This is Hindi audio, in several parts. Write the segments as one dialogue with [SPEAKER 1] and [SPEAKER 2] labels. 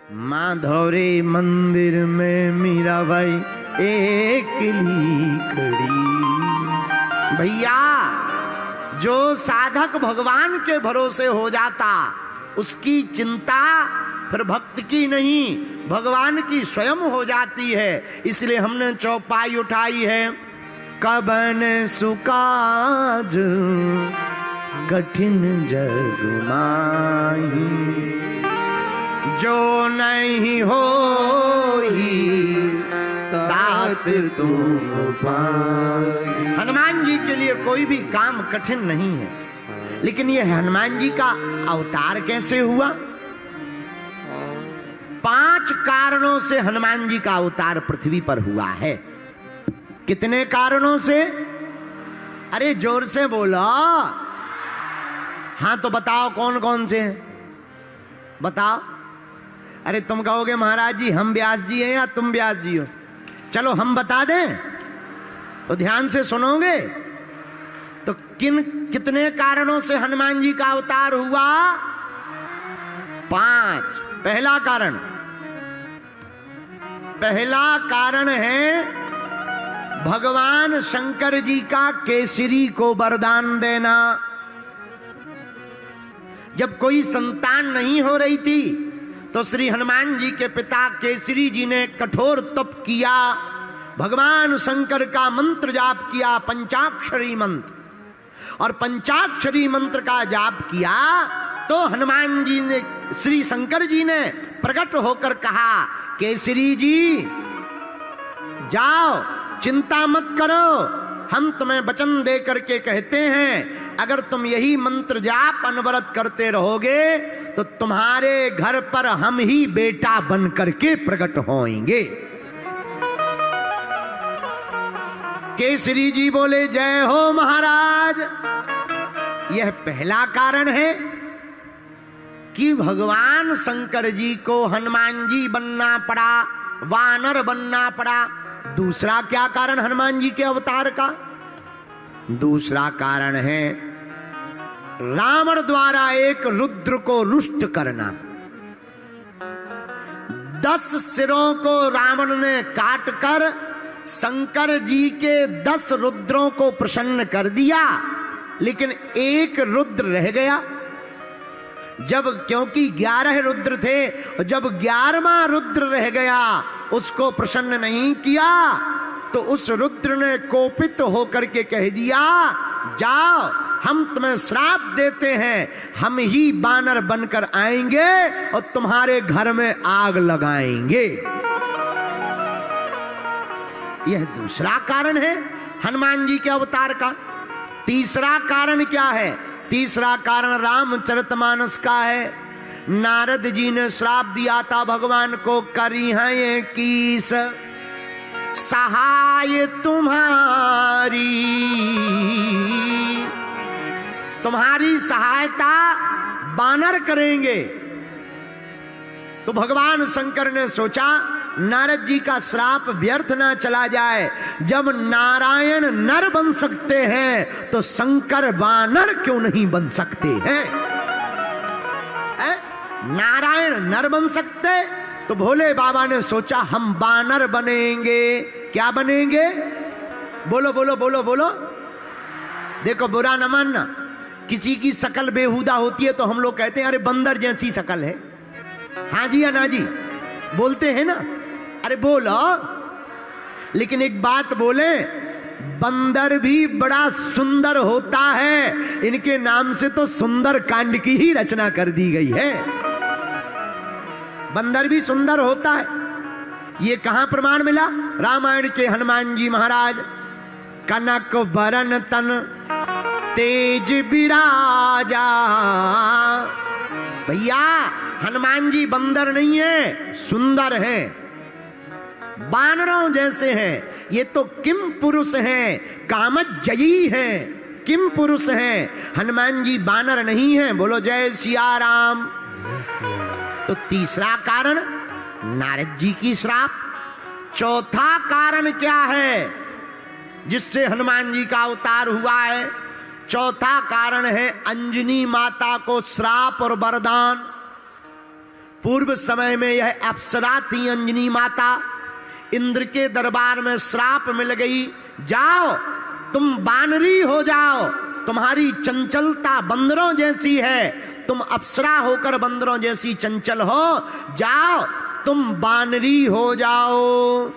[SPEAKER 1] माधौरे मंदिर में मीराबाई अकेली खड़ी। भैया, जो साधक भगवान के भरोसे हो जाता उसकी चिंता फिर भक्त की नहीं, भगवान की स्वयं हो जाती है। इसलिए हमने चौपाई उठाई है, कबन सुकाज कठिन जग माही, जो नहीं हो तात तुम पाई। हनुमान जी के लिए कोई भी काम कठिन नहीं है, लेकिन ये हनुमान जी का अवतार कैसे हुआ? 5 कारणों से हनुमान जी का अवतार पृथ्वी पर हुआ है। कितने कारणों से? अरे जोर से बोलो। हाँ तो बताओ कौन कौन से हैं, बताओ। अरे तुम कहोगे महाराज जी हम व्यास जी हैं या तुम व्यास जी हो? चलो हम बता दें तो ध्यान से सुनोगे। तो कितने कारणों से हनुमान जी का अवतार हुआ? 5। पहला कारण है भगवान शंकर जी का केसरी को वरदान देना। जब कोई संतान नहीं हो रही थी तो श्री हनुमान जी के पिता केसरी जी ने कठोर तप किया, भगवान शंकर का मंत्र जाप किया, पंचाक्षरी मंत्र। और पंचाक्षरी मंत्र का जाप किया तो हनुमान जी ने, श्री शंकर जी ने प्रकट होकर कहा, केसरी जी जाओ, चिंता मत करो, हम तुम्हें वचन दे करके कहते हैं अगर तुम यही मंत्र जाप अनवरत करते रहोगे तो तुम्हारे घर पर हम ही बेटा बन करके प्रकट होंगे। केसरी जी बोले जय हो महाराज। यह पहला कारण है कि भगवान शंकर जी को हनुमान जी बनना पड़ा, वानर बनना पड़ा। दूसरा क्या कारण हनुमान जी के अवतार का? दूसरा कारण है रावण द्वारा एक रुद्र को रुष्ट करना। 10 सिरों को रावण ने काटकर शंकर जी के 10 रुद्रों को प्रसन्न कर दिया, लेकिन एक रुद्र रह गया। क्योंकि 11 रुद्र थे, जब 11वां रुद्र रह गया उसको प्रसन्न नहीं किया तो उस रुद्र ने कोपित होकर के कह दिया, जाओ हम तुम्हें श्राप देते हैं, हम ही बानर बनकर आएंगे और तुम्हारे घर में आग लगाएंगे। यह दूसरा कारण है हनुमान जी के अवतार का। तीसरा कारण क्या है? तीसरा कारण रामचरितमानस का है। नारद जी ने श्राप दिया था भगवान को, करी है ये कीस सहाय तुम्हारी, तुम्हारी सहायता बानर करेंगे। तो भगवान शंकर ने सोचा नारद जी का श्राप व्यर्थ ना चला जाए, जब नारायण नर बन सकते हैं तो शंकर वानर क्यों नहीं बन सकते हैं? नारायण नर बन सकते तो भोले बाबा ने सोचा हम वानर बनेंगे। क्या बनेंगे? बोलो बोलो बोलो बोलो। देखो बुरा न मानना, किसी की शकल बेहुदा होती है तो हम लोग कहते हैं अरे बंदर जैसी शकल है। हाँ जी या ना जी बोलते हैं ना, अरे बोलो। लेकिन एक बात बोले, बंदर भी बड़ा सुंदर होता है, इनके नाम से तो सुंदर कांड की ही रचना कर दी गई है। बंदर भी सुंदर होता है। ये कहां प्रमाण मिला? रामायण के हनुमान जी महाराज, कनक बरन तन तेज विराजा। भैया हनुमान जी बंदर नहीं है, सुंदर है, बानरों जैसे हैं। ये तो किम पुरुष हैं, कामजयी हैं, किम पुरुष हैं। हनुमान जी बानर नहीं हैं। बोलो जय सिया राम। तो तीसरा कारण नारद जी की श्राप। चौथा कारण क्या है जिससे हनुमान जी का अवतार हुआ है? चौथा कारण है अंजनी माता को श्राप और वरदान। पूर्व समय में यह अप्सरा थी अंजनी माता, इंद्र के दरबार में श्राप मिल गई, जाओ तुम बानरी हो जाओ, तुम्हारी चंचलता बंदरों जैसी है, तुम अप्सरा होकर बंदरों जैसी चंचल हो, जाओ तुम बानरी हो जाओ।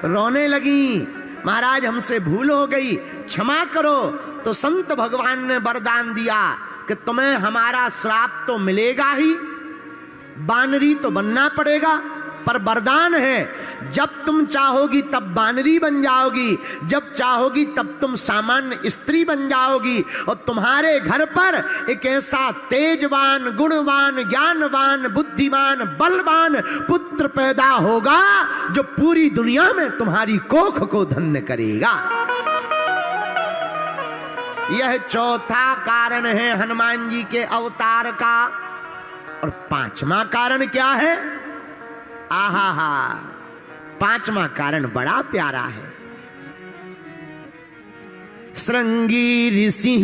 [SPEAKER 1] रोने लगी, महाराज हमसे भूल हो गई, क्षमा करो। तो संत भगवान ने वरदान दिया कि तुम्हें हमारा श्राप तो मिलेगा ही, बानरी तो बनना पड़ेगा, पर वरदान है जब तुम चाहोगी तब बानरी बन जाओगी, जब चाहोगी तब तुम सामान्य स्त्री बन जाओगी, और तुम्हारे घर पर एक ऐसा तेजवान, गुणवान, ज्ञानवान, बुद्धिमान, बलवान पुत्र पैदा होगा जो पूरी दुनिया में तुम्हारी कोख को धन्य करेगा। यह चौथा कारण है हनुमान जी के अवतार का। और पांचवा कारण क्या है? आहा हा, पांचवा कारण बड़ा प्यारा है। श्रृंगी ऋषि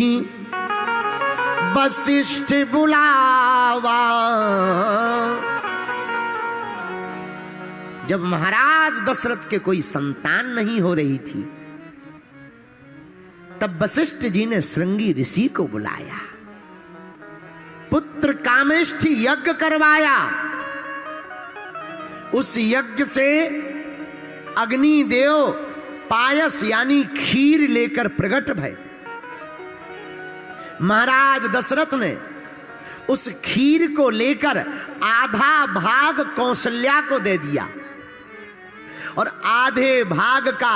[SPEAKER 1] वशिष्ठ बुलावा। जब महाराज दशरथ के कोई संतान नहीं हो रही थी, तब वशिष्ठ जी ने श्रृंगी ऋषि को बुलाया, पुत्र कामेष्ठी यज्ञ करवाया। उस यज्ञ से अग्निदेव पायस यानी खीर लेकर प्रकट भय। महाराज दशरथ ने उस खीर को लेकर आधा भाग कौशल्या को दे दिया, और आधे भाग का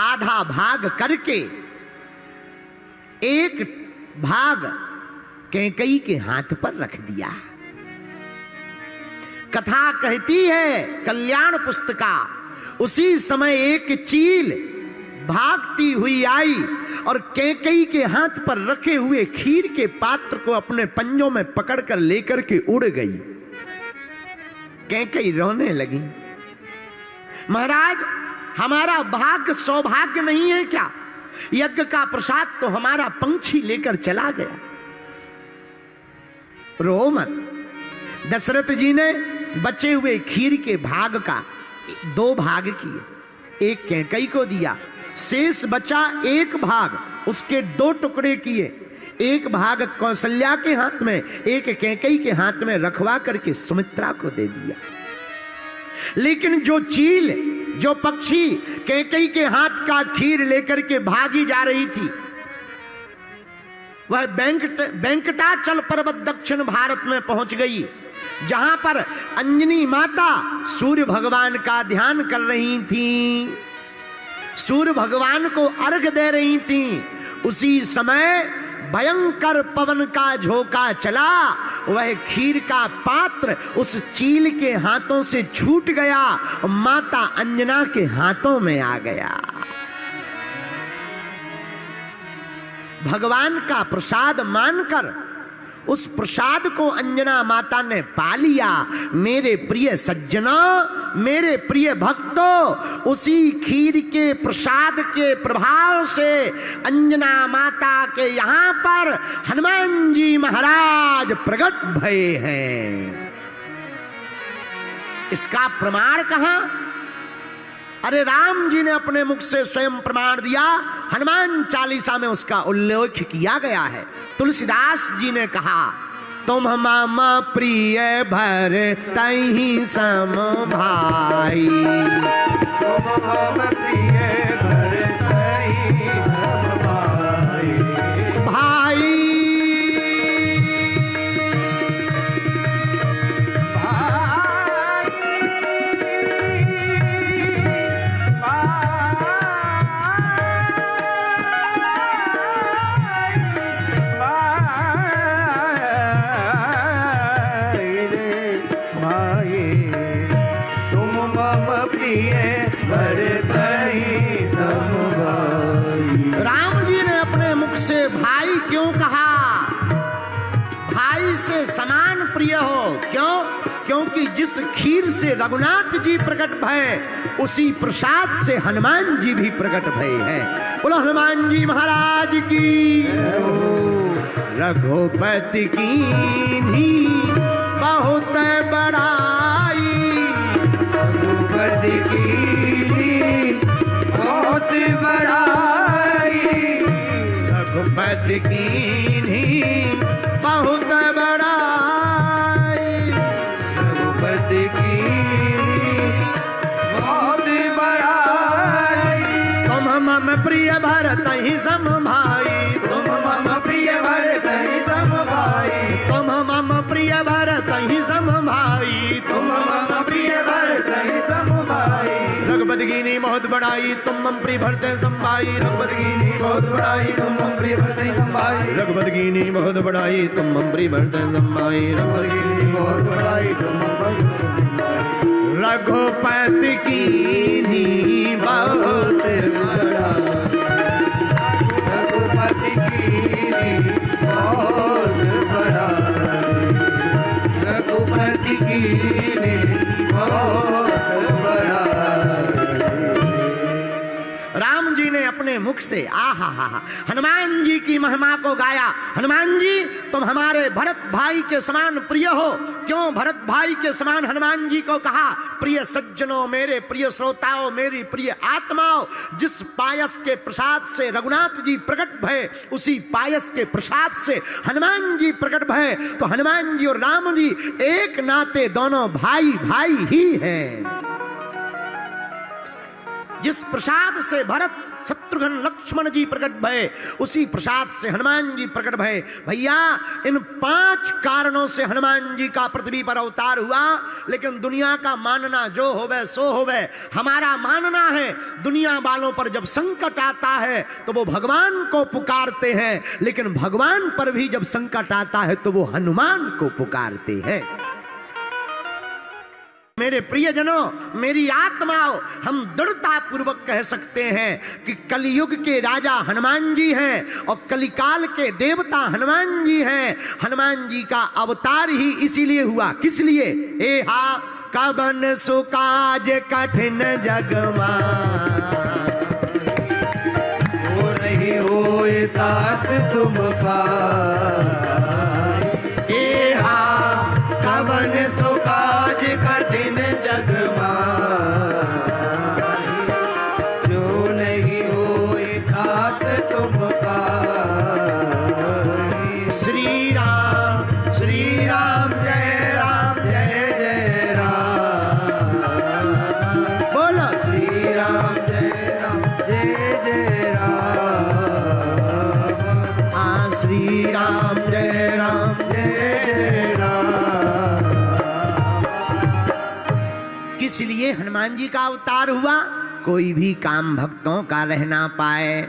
[SPEAKER 1] आधा भाग करके एक भाग कैकेयी के हाथ पर रख दिया। कथा कहती है कल्याण पुस्तिका, उसी समय एक चील भागती हुई आई और कैकेयी के हाथ पर रखे हुए खीर के पात्र को अपने पंजों में पकड़कर लेकर के उड़ गई। कैकेयी रोने लगी, महाराज हमारा भाग्य सौभाग्य नहीं है क्या? यज्ञ का प्रसाद तो हमारा पंछी लेकर चला गया। रो मत। दशरथ जी ने बचे हुए खीर के भाग का 2 भाग किए, एक कैकेयी को दिया, शेष बचा एक भाग, उसके 2 टुकड़े किए, एक भाग कौशल्या के हाथ में, एक कैकेयी के हाथ में रखवा करके सुमित्रा को दे दिया। लेकिन जो चील, जो पक्षी कैकेयी के हाथ का खीर लेकर के भागी जा रही थी, वह वेंकटाचल पर्वत दक्षिण भारत में पहुंच गई, जहां पर अंजनी माता सूर्य भगवान का ध्यान कर रही थी, सूर्य भगवान को अर्घ दे रही थी। उसी समय भयंकर पवन का झोंका चला, वह खीर का पात्र उस चील के हाथों से छूट गया और माता अंजना के हाथों में आ गया। भगवान का प्रसाद मानकर उस प्रसाद को अंजना माता ने पा लिया। मेरे प्रिय सज्जनों, मेरे प्रिय भक्तों, उसी खीर के प्रसाद के प्रभाव से अंजना माता के यहाँ पर हनुमान जी महाराज प्रकट भये हैं। इसका प्रमाण कहां? अरे राम जी ने अपने मुख से स्वयं प्रमाण दिया, हनुमान चालीसा में उसका उल्लेख किया गया है। तुलसीदास जी ने कहा, तुम मम प्रिय भरतहि सम भाई, तुम मम प्रिय भरतहि सम भाई, भाई राम जी ने अपने मुख से भाई क्यों कहा? भाई से समान प्रिय हो। क्यों? क्योंकि जिस खीर से रघुनाथ जी प्रकट भये, उसी प्रसाद से हनुमान जी भी प्रकट भये हैं। बोलो हनुमान जी महाराज की, रघुपति की बहुत बड़ाई,
[SPEAKER 2] रघुपति कीन्ही बहुत बड़ाई,
[SPEAKER 1] रघुपति कीन्ही बहुत बड़ाई,
[SPEAKER 2] रघुपति कीन्ही बहुत बड़ाई।
[SPEAKER 1] तुम मम प्रिय भरत ही सम भाई,
[SPEAKER 2] तुम मम प्रिय भरत ही सम भाई,
[SPEAKER 1] तुम मम प्रिय भरत ही सम भाई,
[SPEAKER 2] तुम मम प्रिय भरत ही सम भाई।
[SPEAKER 1] रघुपति कीन्ही बहुत बड़ाई, तुम मम प्रिय भरत सम भाई, रघुपति कीन्ही
[SPEAKER 2] बहुत बड़ाई, तुम मम प्रिय भरत ही सम भाई,
[SPEAKER 1] रघुपति कीन्ही बहुत बड़ाई, तुम मम प्रिय भरत सम भाई,
[SPEAKER 2] रघुपति कीन्ही बहुत बड़ाई, तुम मम प्रिय भरत सम भाई।
[SPEAKER 1] रघुपति कीन्ही बहुत बड़ाई,
[SPEAKER 2] रघुपति कीन्ही बहुत बड़ाई, रघुपति कीन्ही बहुत बड़ाई।
[SPEAKER 1] राम जी ने अपने मुख से आहा हा हनुमान जी की महिमा को गाया। हनुमान जी तुम हमारे भरत भाई के समान प्रिय हो। क्यों भरत भाई के समान हनुमान जी को कहा? प्रिय सज्जनों, मेरे प्रिय श्रोताओं, मेरी प्रिय आत्माओं, जिस पायस के प्रसाद से रघुनाथ जी प्रकट भय, उसी पायस के प्रसाद से हनुमान जी प्रकट भय। तो हनुमान जी और राम जी एक नाते दोनों भाई भाई ही हैं। जिस प्रसाद से भरत शत्रुघ्न लक्ष्मण जी प्रकट भय, उसी प्रसाद से हनुमान जी प्रकट भय। भैया इन 5 कारणों से हनुमान जी का पृथ्वी पर अवतार हुआ। लेकिन दुनिया का मानना जो होवे सो होवे। हमारा मानना है दुनिया वालों पर जब संकट आता है तो वो भगवान को पुकारते हैं, लेकिन भगवान पर भी जब संकट आता है तो वो हनुमान को पुकारते हैं। मेरे प्रियजनों, मेरी आत्माओं, हम दृढ़ता पूर्वक कह सकते हैं कि कलयुग के राजा हनुमान जी हैं और कलिकाल के देवता हनुमान जी हैं। हनुमान जी का अवतार ही इसीलिए हुआ। किस लिए? ए हा कवन सुकाज कठिन जगमा,
[SPEAKER 2] हो नहीं होए तात तुम पाए।
[SPEAKER 1] ए हा कवन सुकाज कठिन जगमा,
[SPEAKER 2] जो नहीं होए तात तुम पाए।
[SPEAKER 1] श्री राम जय राम जय जय राम। बोलो
[SPEAKER 2] श्री राम जय राम जय जय राम।
[SPEAKER 1] हाँ श्री राम जय राम
[SPEAKER 2] जय राम।
[SPEAKER 1] किस लिए हनुमान जी का अवतार हुआ? कोई भी काम भक्तों का रह ना पाए।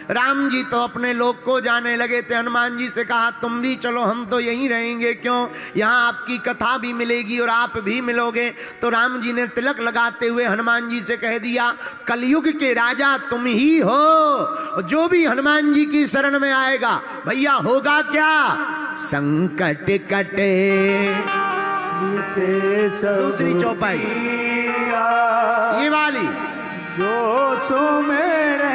[SPEAKER 1] राम जी तो अपने लोग को जाने लगे थे। हनुमान जी से कहा तुम भी चलो, हम तो यहीं रहेंगे। क्यों? यहाँ आपकी कथा भी मिलेगी और आप भी मिलोगे। तो राम जी ने तिलक लगाते हुए हनुमान जी से कह दिया कलयुग के राजा तुम ही हो। जो भी हनुमान जी की शरण में आएगा भैया होगा क्या? संकट कटे। दूसरी चौपाई ये वाली,
[SPEAKER 2] जो सुमेरे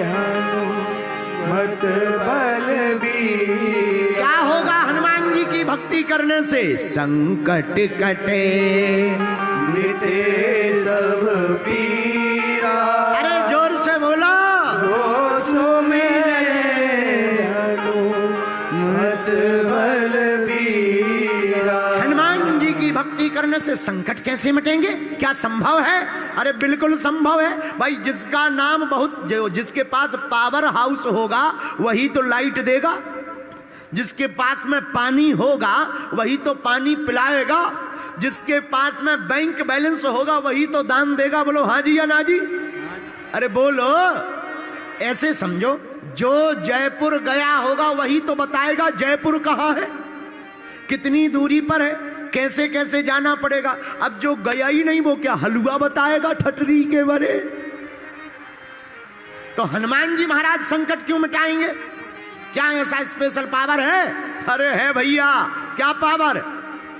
[SPEAKER 2] हनुमत बलबीर।
[SPEAKER 1] क्या होगा हनुमान जी की भक्ति करने से? संकट कटे,
[SPEAKER 2] मिटे सब पीरा।
[SPEAKER 1] अरे जोर से बोलो।
[SPEAKER 2] जो सुमेरे हनुमत बलबीरा।
[SPEAKER 1] हनुमान जी की भक्ति करने से संकट कैसे मिटेंगे? क्या संभव है? अरे बिल्कुल संभव है भाई। जिसका नाम जिसके पास पावर हाउस होगा वही तो लाइट देगा। जिसके पास में पानी होगा वही तो पानी पिलाएगा। जिसके पास में बैंक बैलेंस होगा वही तो दान देगा। बोलो हाँ जी या ना जी? अरे बोलो। ऐसे समझो, जो जयपुर गया होगा वही तो बताएगा जयपुर कहाँ है, कितनी दूरी पर है, कैसे कैसे जाना पड़ेगा। अब जो गया ही नहीं वो क्या हलवा बताएगा ठटरी के बरे? तो हनुमान जी महाराज संकट क्यों मिटाएंगे? क्या ऐसा स्पेशल पावर है? अरे है भैया। क्या पावर?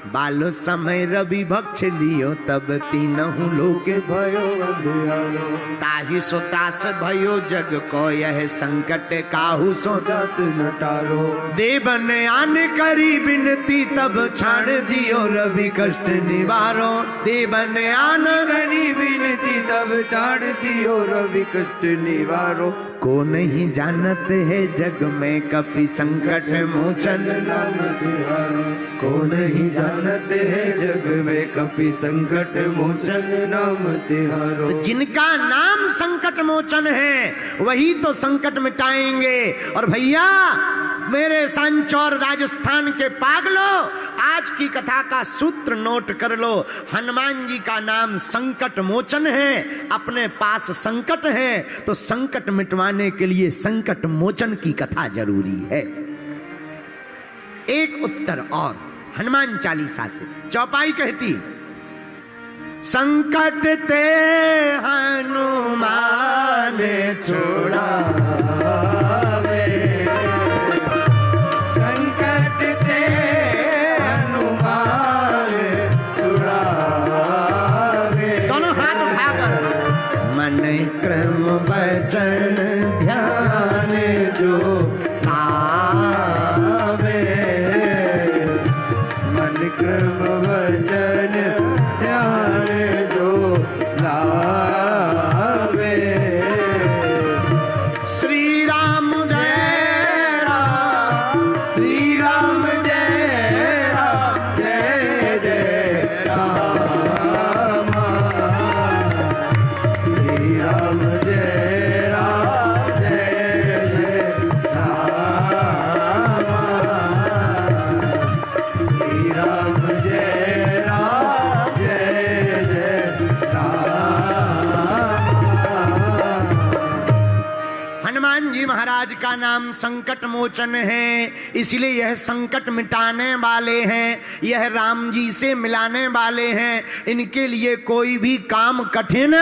[SPEAKER 1] बालो समय रवि भक्ष लियो तब तीनहु लोक
[SPEAKER 2] भयो अंधियारो
[SPEAKER 1] ताहि सो तास भयो जग को यह संकट काहू सो
[SPEAKER 2] जात नटारो
[SPEAKER 1] देवन आन करी बिनती तब छाड़ दियो रवि कष्ट निवारो देवन आन
[SPEAKER 2] करी विनती तब छाड़ दियो रवि कष्ट निवारो
[SPEAKER 1] को नहीं जानत है जग में कपि संकट मोचन
[SPEAKER 2] नाम तिहारो को नहीं जानत है जग में कपि संकट मोचन नाम तिहारो
[SPEAKER 1] तो जिनका नाम संकट मोचन है वही तो संकट मिटाएंगे। और भैया मेरे सांचौर राजस्थान के पागलो, आज की कथा का सूत्र नोट कर लो। हनुमान जी का नाम संकट मोचन है। अपने पास संकट है तो संकट मिटवाने के लिए संकट मोचन की कथा जरूरी है। एक उत्तर और हनुमान चालीसा से चौपाई कहती, संकट ते हनुमान छोड़ा क्रम वचन ध्यान जो आवे
[SPEAKER 2] मन क्रम वचन ध्यान जो लावे
[SPEAKER 1] श्री राम जय राम
[SPEAKER 2] श्री राम जय राम जय जय राम श्री राम जय राम जय जय राम श्री राम जय राम जय जय राम।
[SPEAKER 1] हनुमान जी महाराज का नाम संकट मोचन है, इसलिए यह संकट मिटाने वाले हैं, यह राम जी से मिलाने वाले हैं। इनके लिए कोई भी काम कठिन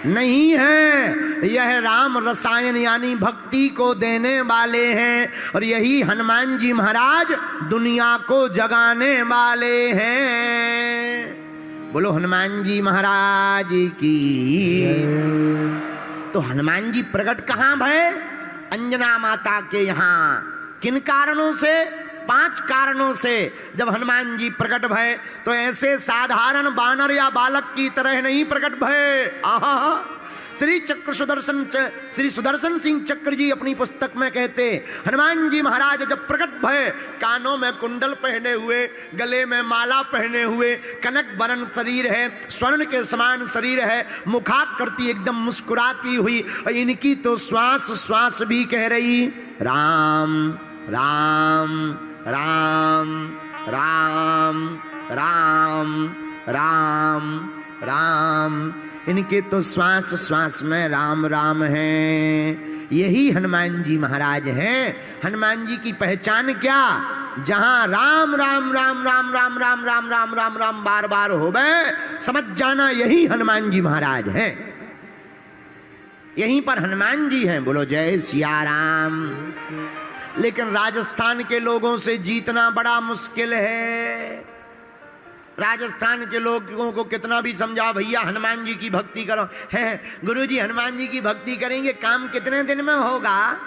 [SPEAKER 1] नहीं है। यह राम रसायन यानी भक्ति को देने वाले हैं और यही हनुमान जी महाराज दुनिया को जगाने वाले हैं। बोलो हनुमान जी महाराज की। तो हनुमान जी प्रकट कहां भय? अंजना माता के यहां। किन कारणों से? 5 कारणों से जब हनुमान जी प्रकट भय तो ऐसे साधारण बानर या बालक की तरह नहीं प्रकट भय। आहा, श्री सुदर्शन सिंह चक्र जी अपनी पुस्तक में कहते, हनुमान जी महाराज जब प्रकट भय, कानों में कुंडल पहने हुए, गले में माला पहने हुए, कनक वर्ण शरीर है, स्वर्ण के समान शरीर है, मुखाकृति एकदम मुस्कुराती हुई और इनकी तो श्वास श्वास भी कह रही राम राम राम राम राम राम राम। इनके तो श्वास श्वास में राम राम है। यही हनुमान जी महाराज हैं। हनुमान जी की पहचान क्या? जहां राम राम राम राम राम राम राम राम राम राम बार बार होवे, समझ जाना यही हनुमान जी महाराज हैं। यहीं पर हनुमान जी हैं। बोलो जय सिया राम। लेकिन राजस्थान के लोगों से जीतना बड़ा मुश्किल है। राजस्थान के लोगों को कितना भी समझा, भैया हनुमान जी की भक्ति करो, है गुरुजी हनुमान जी की भक्ति करेंगे, काम कितने दिन में होगा?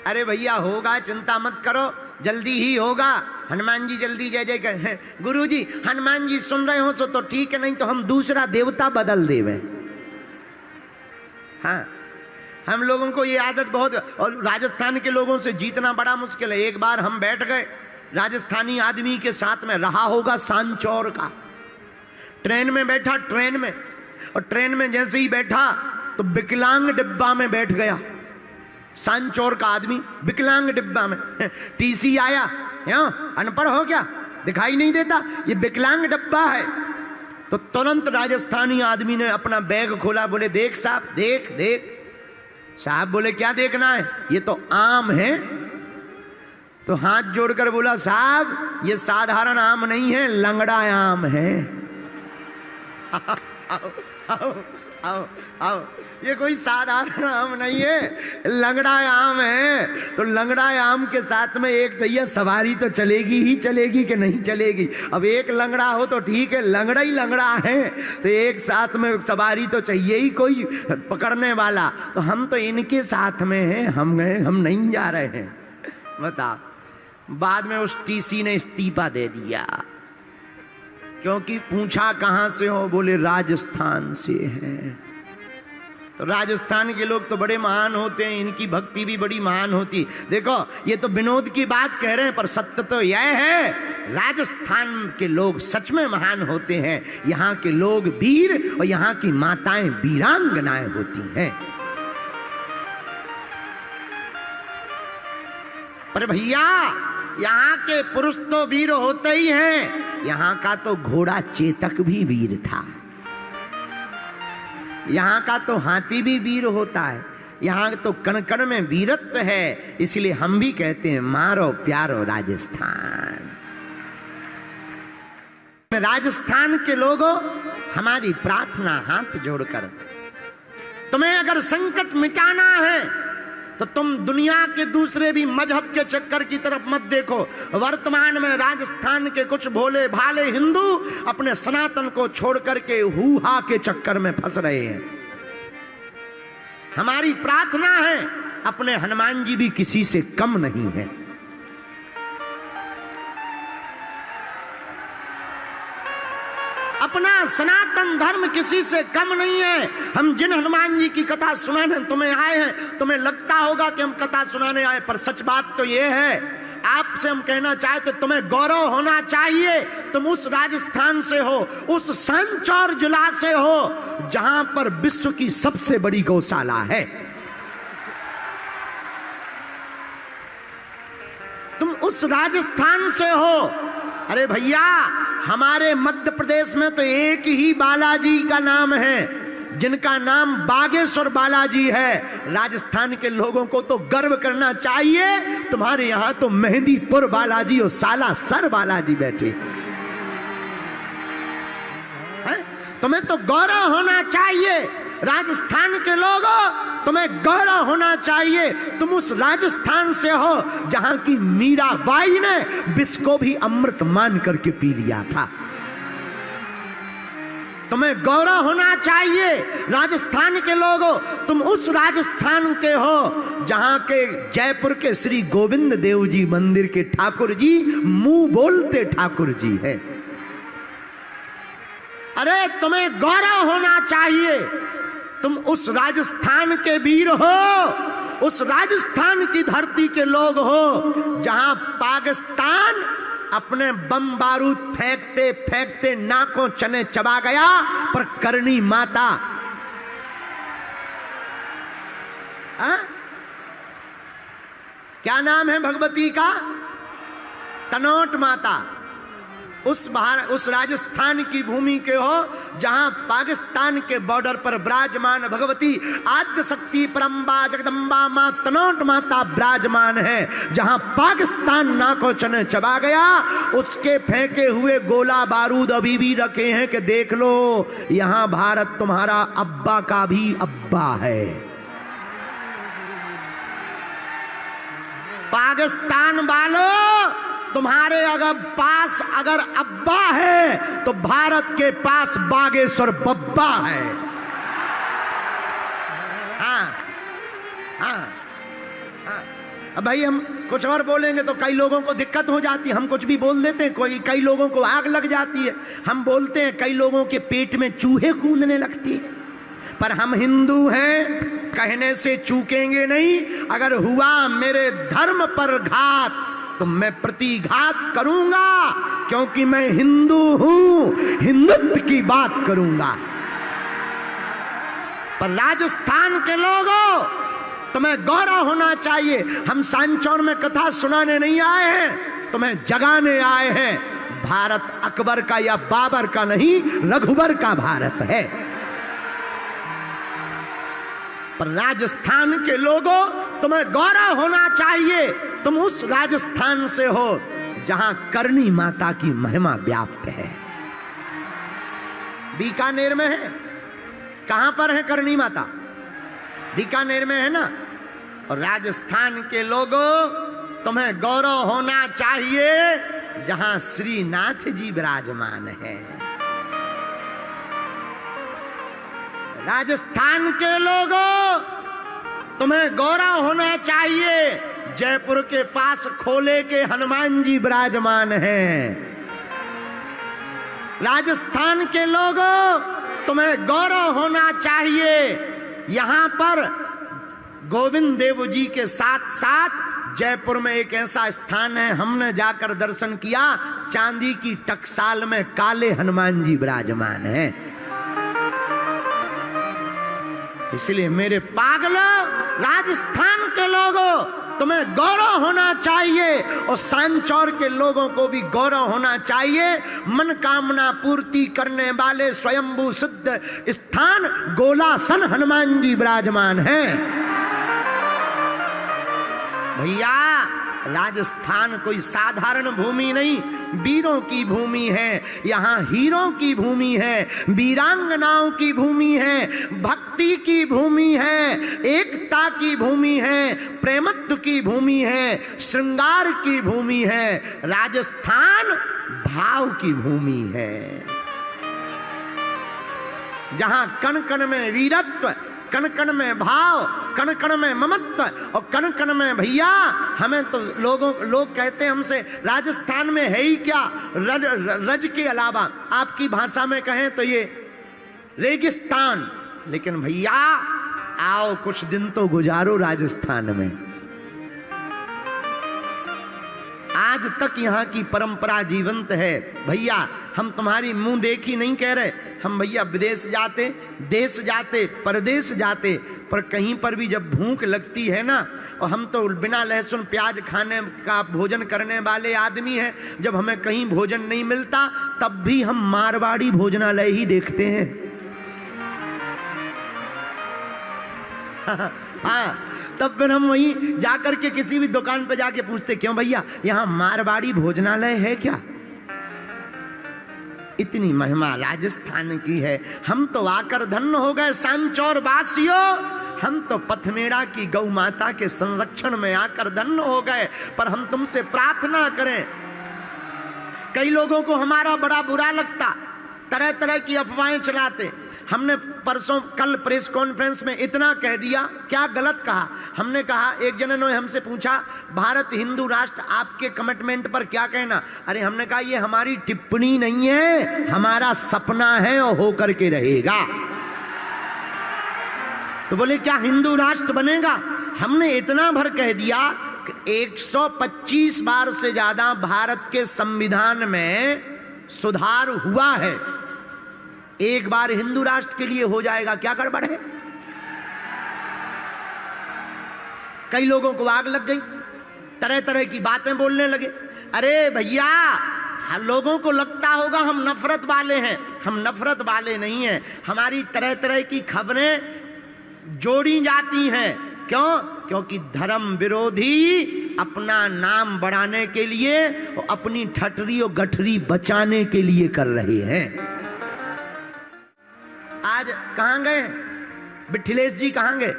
[SPEAKER 1] अरे भैया होगा, चिंता मत करो, जल्दी ही होगा। हनुमान जी जल्दी जय जय कर। गुरुजी हनुमान जी सुन रहे हो सो तो ठीक है, नहीं तो हम दूसरा देवता बदल देवे। हाँ, हम लोगों को ये आदत बहुत। और राजस्थान के लोगों से जीतना बड़ा मुश्किल है। एक बार हम बैठ गए राजस्थानी आदमी के साथ में, रहा होगा सांचौर का, ट्रेन में बैठा, ट्रेन में, और ट्रेन में जैसे ही बैठा तो विकलांग डिब्बा में बैठ गया। सांचौर का आदमी विकलांग डिब्बा में। टीसी आया, अनपढ़ हो क्या, दिखाई नहीं देता, ये विकलांग डिब्बा है। तो तुरंत राजस्थानी आदमी ने अपना बैग खोला, बोले देख साहब, देख देख। साहब बोले क्या देखना है? ये तो आम है। तो हाथ जोड़कर बोला, साहब ये साधारण आम नहीं है, लंगड़ा आम है। आओ आओ आओ आओ। ये कोई साधारण आम नहीं है, लंगड़ा आम है। तो लंगड़ा आम के साथ में एक भैया सवारी तो चलेगी ही चलेगी कि नहीं चलेगी। अब एक लंगड़ा हो तो ठीक है, लंगड़ा ही लंगड़ा है तो एक साथ में सवारी तो चाहिए ही कोई पकड़ने वाला। तो हम तो इनके साथ में हैं, हम नहीं जा रहे हैं। बता, बाद में उस टीसी ने इस्तीफा दे दिया, क्योंकि पूछा कहां से हो, बोले राजस्थान से हैं। तो राजस्थान के लोग तो बड़े महान होते हैं, इनकी भक्ति भी बड़ी महान होती। देखो ये तो विनोद की बात कह रहे हैं, पर सत्य तो यह है, राजस्थान के लोग सच में महान होते हैं। यहाँ के लोग वीर और यहाँ की माताएं वीरांगनाएं होती हैं। पर भैया यहाँ के पुरुष तो वीर होते ही हैं, यहाँ का तो घोड़ा चेतक भी वीर था, यहाँ का तो हाथी भी वीर होता है, यहाँ तो कण कण में वीरत्व है। इसलिए हम भी कहते हैं मारो प्यारो राजस्थान। राजस्थान के लोगों, हमारी प्रार्थना हाथ जोड़कर, तुम्हें अगर संकट मिटाना है तो तुम दुनिया के दूसरे भी मजहब के चक्कर की तरफ मत देखो। वर्तमान में राजस्थान के कुछ भोले भाले हिंदू अपने सनातन को छोड़ करके हूहा के चक्कर में फंस रहे हैं। हमारी प्रार्थना है, अपने हनुमान जी भी किसी से कम नहीं है। अपना सनातन धर्म किसी से कम नहीं है। हम जिन हनुमान जी की कथा सुनाने तुम्हें आए हैं, तुम्हें लगता होगा कि हम कथा सुनाने आए, पर सच बात तो यह है, आपसे हम कहना चाहते तुम्हें गौरव होना चाहिए। तुम उस राजस्थान से हो, उस सांचौर जिला से हो, जहां पर विश्व की सबसे बड़ी गौशाला है। तुम उस राजस्थान से हो। अरे भैया, हमारे मध्य प्रदेश में तो एक ही बालाजी का नाम है, जिनका नाम बागेश्वर बालाजी है। राजस्थान के लोगों को तो गर्व करना चाहिए, तुम्हारे यहां तो मेहंदीपुर बालाजी और सालासर बालाजी बैठे हैं। तुम्हें तो गौरव होना चाहिए। राजस्थान के लोगों, तुम्हें गौरव होना चाहिए। तुम उस राजस्थान से हो जहां की मीराबाई ने विष को भी अमृत मान करके पी लिया था। तुम्हें गौरव होना चाहिए। राजस्थान के लोगों, तुम उस राजस्थान के हो जहां के जयपुर के श्री गोविंद देव जी मंदिर के ठाकुर जी मुंह बोलते ठाकुर जी है। अरे तुम्हें गौरव होना चाहिए। तुम उस राजस्थान के वीर हो, उस राजस्थान की धरती के लोग हो जहां पाकिस्तान अपने बम बारूद फेंकते फेंकते नाकों चने चबा गया, पर करनी माता क्या नाम है भगवती का? तनोट माता। उस राजस्थान की भूमि के हो जहां पाकिस्तान के बॉर्डर पर विराजमान भगवती आद्य शक्ति परम्बा जगदम्बा मां तनोट माता विराजमान है। जहां पाकिस्तान नाको चने चबा गया, उसके फेंके हुए गोला बारूद अभी भी रखे हैं कि देख लो, यहां भारत तुम्हारा अब्बा का भी अब्बा है। पाकिस्तान वालों, तुम्हारे पास अगर अब्बा है तो भारत के पास बागेश्वर बब्बा है। हाँ हाँ हाँ। अब भाई हम कुछ और बोलेंगे तो कई लोगों को दिक्कत हो जाती है। हम कुछ भी बोल देते हैं, कई लोगों को आग लग जाती है। हम बोलते हैं, कई लोगों के पेट में चूहे कूदने लगती है। पर हम हिंदू हैं, कहने से चूकेंगे नहीं। अगर हुआ मेरे धर्म पर घात तो मैं प्रतिघात करूंगा, क्योंकि मैं हिंदू हूं, हिंदुत्व की बात करूंगा। पर राजस्थान के लोगों, तुम्हें गौरव होना चाहिए। हम सांचौर में कथा सुनाने नहीं आए हैं, तुम्हें जगाने आए हैं। भारत अकबर का या बाबर का नहीं, रघुबर का भारत है। पर राजस्थान के लोगों, तुम्हें गौरव होना चाहिए। तुम उस राजस्थान से हो जहां करनी माता की महिमा व्याप्त है। बीकानेर में है। कहां पर है करणी माता? बीकानेर में है ना। और राजस्थान के लोगों, तुम्हें गौरव होना चाहिए जहां श्रीनाथ जी विराजमान है। राजस्थान के लोगों, तुम्हें गौरव होना चाहिए जयपुर के पास खोले के हनुमान जी विराजमान हैं। राजस्थान के लोगों, तुम्हें गौरव होना चाहिए यहां पर गोविंद देव जी के साथ साथ जयपुर में एक ऐसा स्थान है, हमने जाकर दर्शन किया, चांदी की टकसाल में काले हनुमान जी विराजमान हैं। इसलिए मेरे पागलों, राजस्थान के लोगों, तुम्हें गौरव होना चाहिए और सांचौर के लोगों को भी गौरव होना चाहिए। मनकामना पूर्ति करने वाले स्वयंभू सिद्ध स्थान गोलासन हनुमान जी विराजमान हैं। भैया, राजस्थान कोई साधारण भूमि नहीं, वीरों की भूमि है। यहाँ हीरों की भूमि है, वीरांगनाओं की भूमि है, भक्ति की भूमि है, एकता की भूमि है, प्रेमत्व की भूमि है, श्रृंगार की भूमि है। राजस्थान भाव की भूमि है, जहां कण कण में वीरत्व, कण कण में भाव, कण कण में ममत्व और कण कण में भैया, हमें तो लोग कहते हैं हमसे, राजस्थान में है ही क्या रज के अलावा, आपकी भाषा में कहें तो ये रेगिस्तान। लेकिन भैया आओ कुछ दिन तो गुजारो राजस्थान में। आज तक यहाँ की परंपरा जीवंत है भैया। हम तुम्हारी मुंह देखी नहीं कह रहे, हम भैया विदेश जाते, देश जाते, परदेश जाते, पर कहीं पर भी जब भूख लगती है ना, और हम तो बिना लहसुन प्याज खाने का भोजन करने वाले आदमी हैं, जब हमें कहीं भोजन नहीं मिलता तब भी हम मारवाड़ी भोजनालय ही देखते हैं। हाँ, तब फिर हम वहीं जाकर के किसी भी दुकान पे जाके पूछते, क्यों भैया यहाँ मारवाड़ी भोजनालय है क्या? इतनी महिमा राजस्थान की है। हम तो आकर धन्य हो गए सांचौर वासियों, हम तो पथमेड़ा की गौ माता के संरक्षण में आकर धन्य हो गए। पर हम तुमसे प्रार्थना करें, कई लोगों को हमारा बड़ा बुरा लगता, तरह तरह की अफवाहें चलाते। हमने परसों कल प्रेस कॉन्फ्रेंस में इतना कह दिया, क्या गलत कहा? हमने कहा, एक जन ने हमसे पूछा, भारत हिंदू राष्ट्र आपके कमिटमेंट पर क्या कहना? अरे हमने कहा ये हमारी टिप्पणी नहीं है, हमारा सपना है और होकर के रहेगा। तो बोले क्या हिंदू राष्ट्र बनेगा? हमने इतना भर कह दिया कि 125 बार से ज्यादा भारत के संविधान में सुधार हुआ है, एक बार हिंदू राष्ट्र के लिए हो जाएगा, क्या गड़बड़ है? कई लोगों को आग लग गई, तरह तरह की बातें बोलने लगे। अरे भैया, लोगों को लगता होगा हम नफरत वाले हैं, हम नफरत वाले नहीं हैं। हमारी तरह तरह की खबरें जोड़ी जाती हैं। क्यों? क्योंकि धर्म विरोधी अपना नाम बढ़ाने के लिए और अपनी ठटरी और गठरी बचाने के लिए कर रहे हैं। आज कहां गए बिठलेश जी? कहां गए?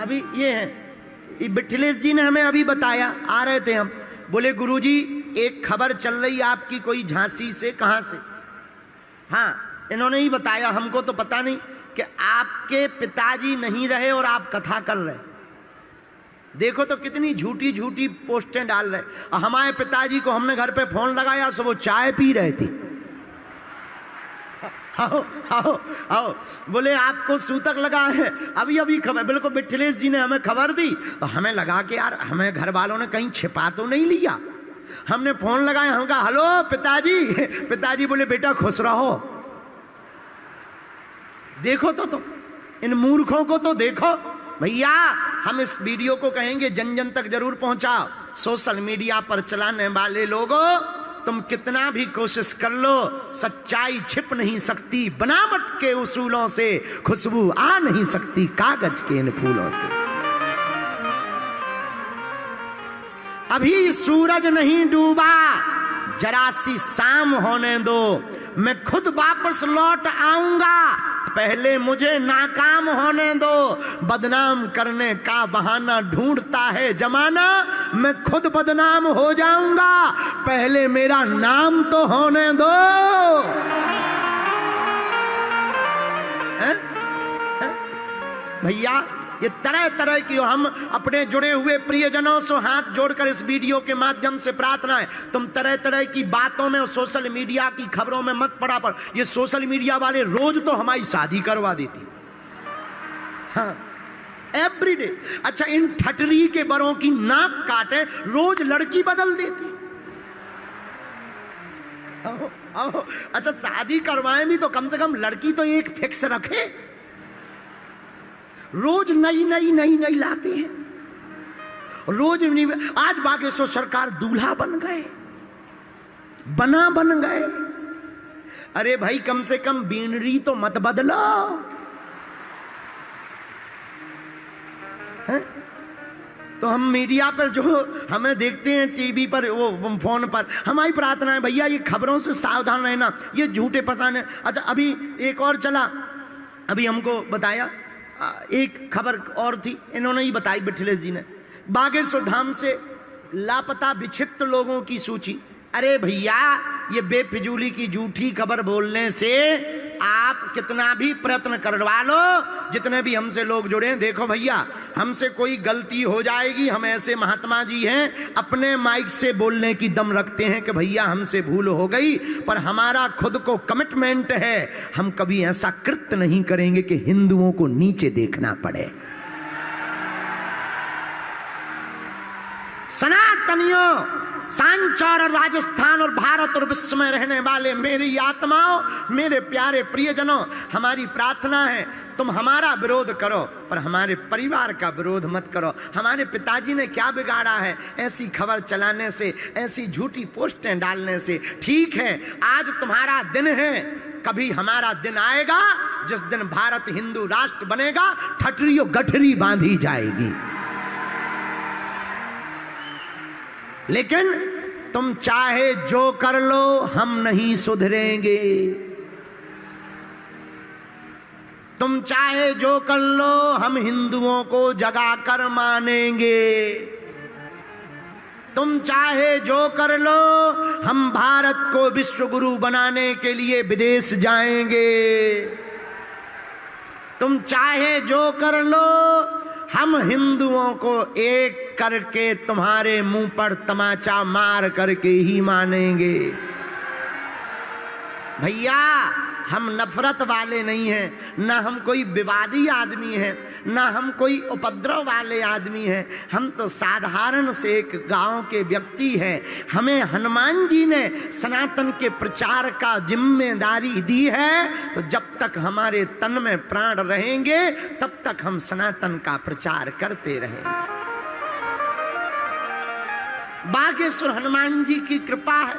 [SPEAKER 1] अभी ये हैं, बिठलेश जी ने हमें अभी बताया, आ रहे थे हम, बोले गुरुजी एक खबर चल रही है आपकी, कोई झांसी से, कहां से? हाँ, इन्होंने ही बताया, हमको तो पता नहीं, कि आपके पिताजी नहीं रहे और आप कथा कर रहे। देखो तो कितनी झूठी झूठी पोस्टें डाल रहे। और हमारे पिताजी को हमने घर पे फोन लगाया, सो वो चाय पी रहे थे। आओ आओ आओ, बोले आपको सूतक लगा है। अभी अभी खबर, बिल्कुल बिठलेश जी ने हमें खबर दी, तो हमें लगा कि यार हमें घर वालों ने कहीं छिपा तो नहीं लिया। हमने फोन लगाया, हम कहा हेलो पिताजी। पिताजी बोले बेटा खुश रहो। देखो तो इन मूर्खों को तो देखो भैया। हम इस वीडियो को कहेंगे जन जन तक जरूर पहुंचाओ। सोशल मीडिया पर चलाने वाले लोगों, तुम कितना भी कोशिश कर लो, सच्चाई छिप नहीं सकती बनावट के उसूलों से, खुशबू आ नहीं सकती कागज के इन फूलों से। अभी सूरज नहीं डूबा, जरा सी शाम होने दो, मैं खुद वापस लौट आऊंगा, पहले मुझे नाकाम होने दो। बदनाम करने का बहाना ढूंढता है जमाना, मैं खुद बदनाम हो जाऊंगा, पहले मेरा नाम तो होने दो। भैया ये तरह तरह की हम अपने जुड़े हुए प्रियजनों से हाथ जोड़कर इस वीडियो के माध्यम से प्रार्थना है, तुम तरह तरह की बातों में और सोशल मीडिया की खबरों में मत पड़ा पर। ये सोशल मीडिया वाले रोज तो हमारी शादी करवा देती, हाँ एवरीडे। अच्छा इन ठटरी के बरों की नाक काटे, रोज लड़की बदल देती। अच्छा शादी करवाएं भी तो कम से कम लड़की तो एक फिक्स रखे, रोज नई नई नई नई लाते हैं रोज। आज बागेश्वर सरकार दूल्हा बन गए, बन गए। अरे भाई कम से कम बीनरी तो मत बदलो, है? तो हम मीडिया पर जो हमें देखते हैं टीवी पर, वो फोन पर, हमारी प्रार्थना है भैया ये खबरों से सावधान रहना, ये झूठे फसाने। अच्छा अभी एक और चला, अभी हमको बताया एक खबर और थी, इन्होंने ही बताई मिथिलेश जी ने, बागेश्वर धाम से लापता विक्षिप्त लोगों की सूची। अरे भैया ये बेफिजूली की झूठी खबर बोलने से आप कितना भी प्रयत्न करवा लो, जितने भी हमसे लोग जुड़े, देखो भैया हमसे कोई गलती हो जाएगी, हम ऐसे महात्मा जी हैं अपने माइक से बोलने की दम रखते हैं कि भैया हमसे भूल हो गई, पर हमारा खुद को कमिटमेंट है, हम कभी ऐसा कृत्य नहीं करेंगे कि हिंदुओं को नीचे देखना पड़े। सनातनियों, सांचौर और राजस्थान और भारत और विश्व में रहने वाले मेरी आत्माओं, मेरे प्यारे प्रियजनों, हमारी प्रार्थना है तुम हमारा विरोध करो पर हमारे परिवार का विरोध मत करो। हमारे पिताजी ने क्या बिगाड़ा है ऐसी खबर चलाने से, ऐसी झूठी पोस्टें डालने से? ठीक है आज तुम्हारा दिन है, कभी हमारा दिन आएगा जिस दिन भारत हिंदू राष्ट्र बनेगा, ठटरियों गठरी बांधी जाएगी। लेकिन तुम चाहे जो कर लो हम नहीं सुधरेंगे, तुम चाहे जो कर लो हम हिंदुओं को जगाकर मानेंगे, तुम चाहे जो कर लो हम भारत को विश्व गुरु बनाने के लिए विदेश जाएंगे, तुम चाहे जो कर लो हम हिंदुओं को एक करके तुम्हारे मुंह पर तमाचा मार करके ही मानेंगे। भैया हम नफरत वाले नहीं हैं, ना हम कोई विवादी आदमी हैं, ना हम कोई उपद्रव वाले आदमी हैं, हम तो साधारण से एक गांव के व्यक्ति हैं। हमें हनुमान जी ने सनातन के प्रचार का जिम्मेदारी दी है, तो जब तक हमारे तन में प्राण रहेंगे तब तक हम सनातन का प्रचार करते रहेंगे। बागेश्वर हनुमान जी की कृपा है,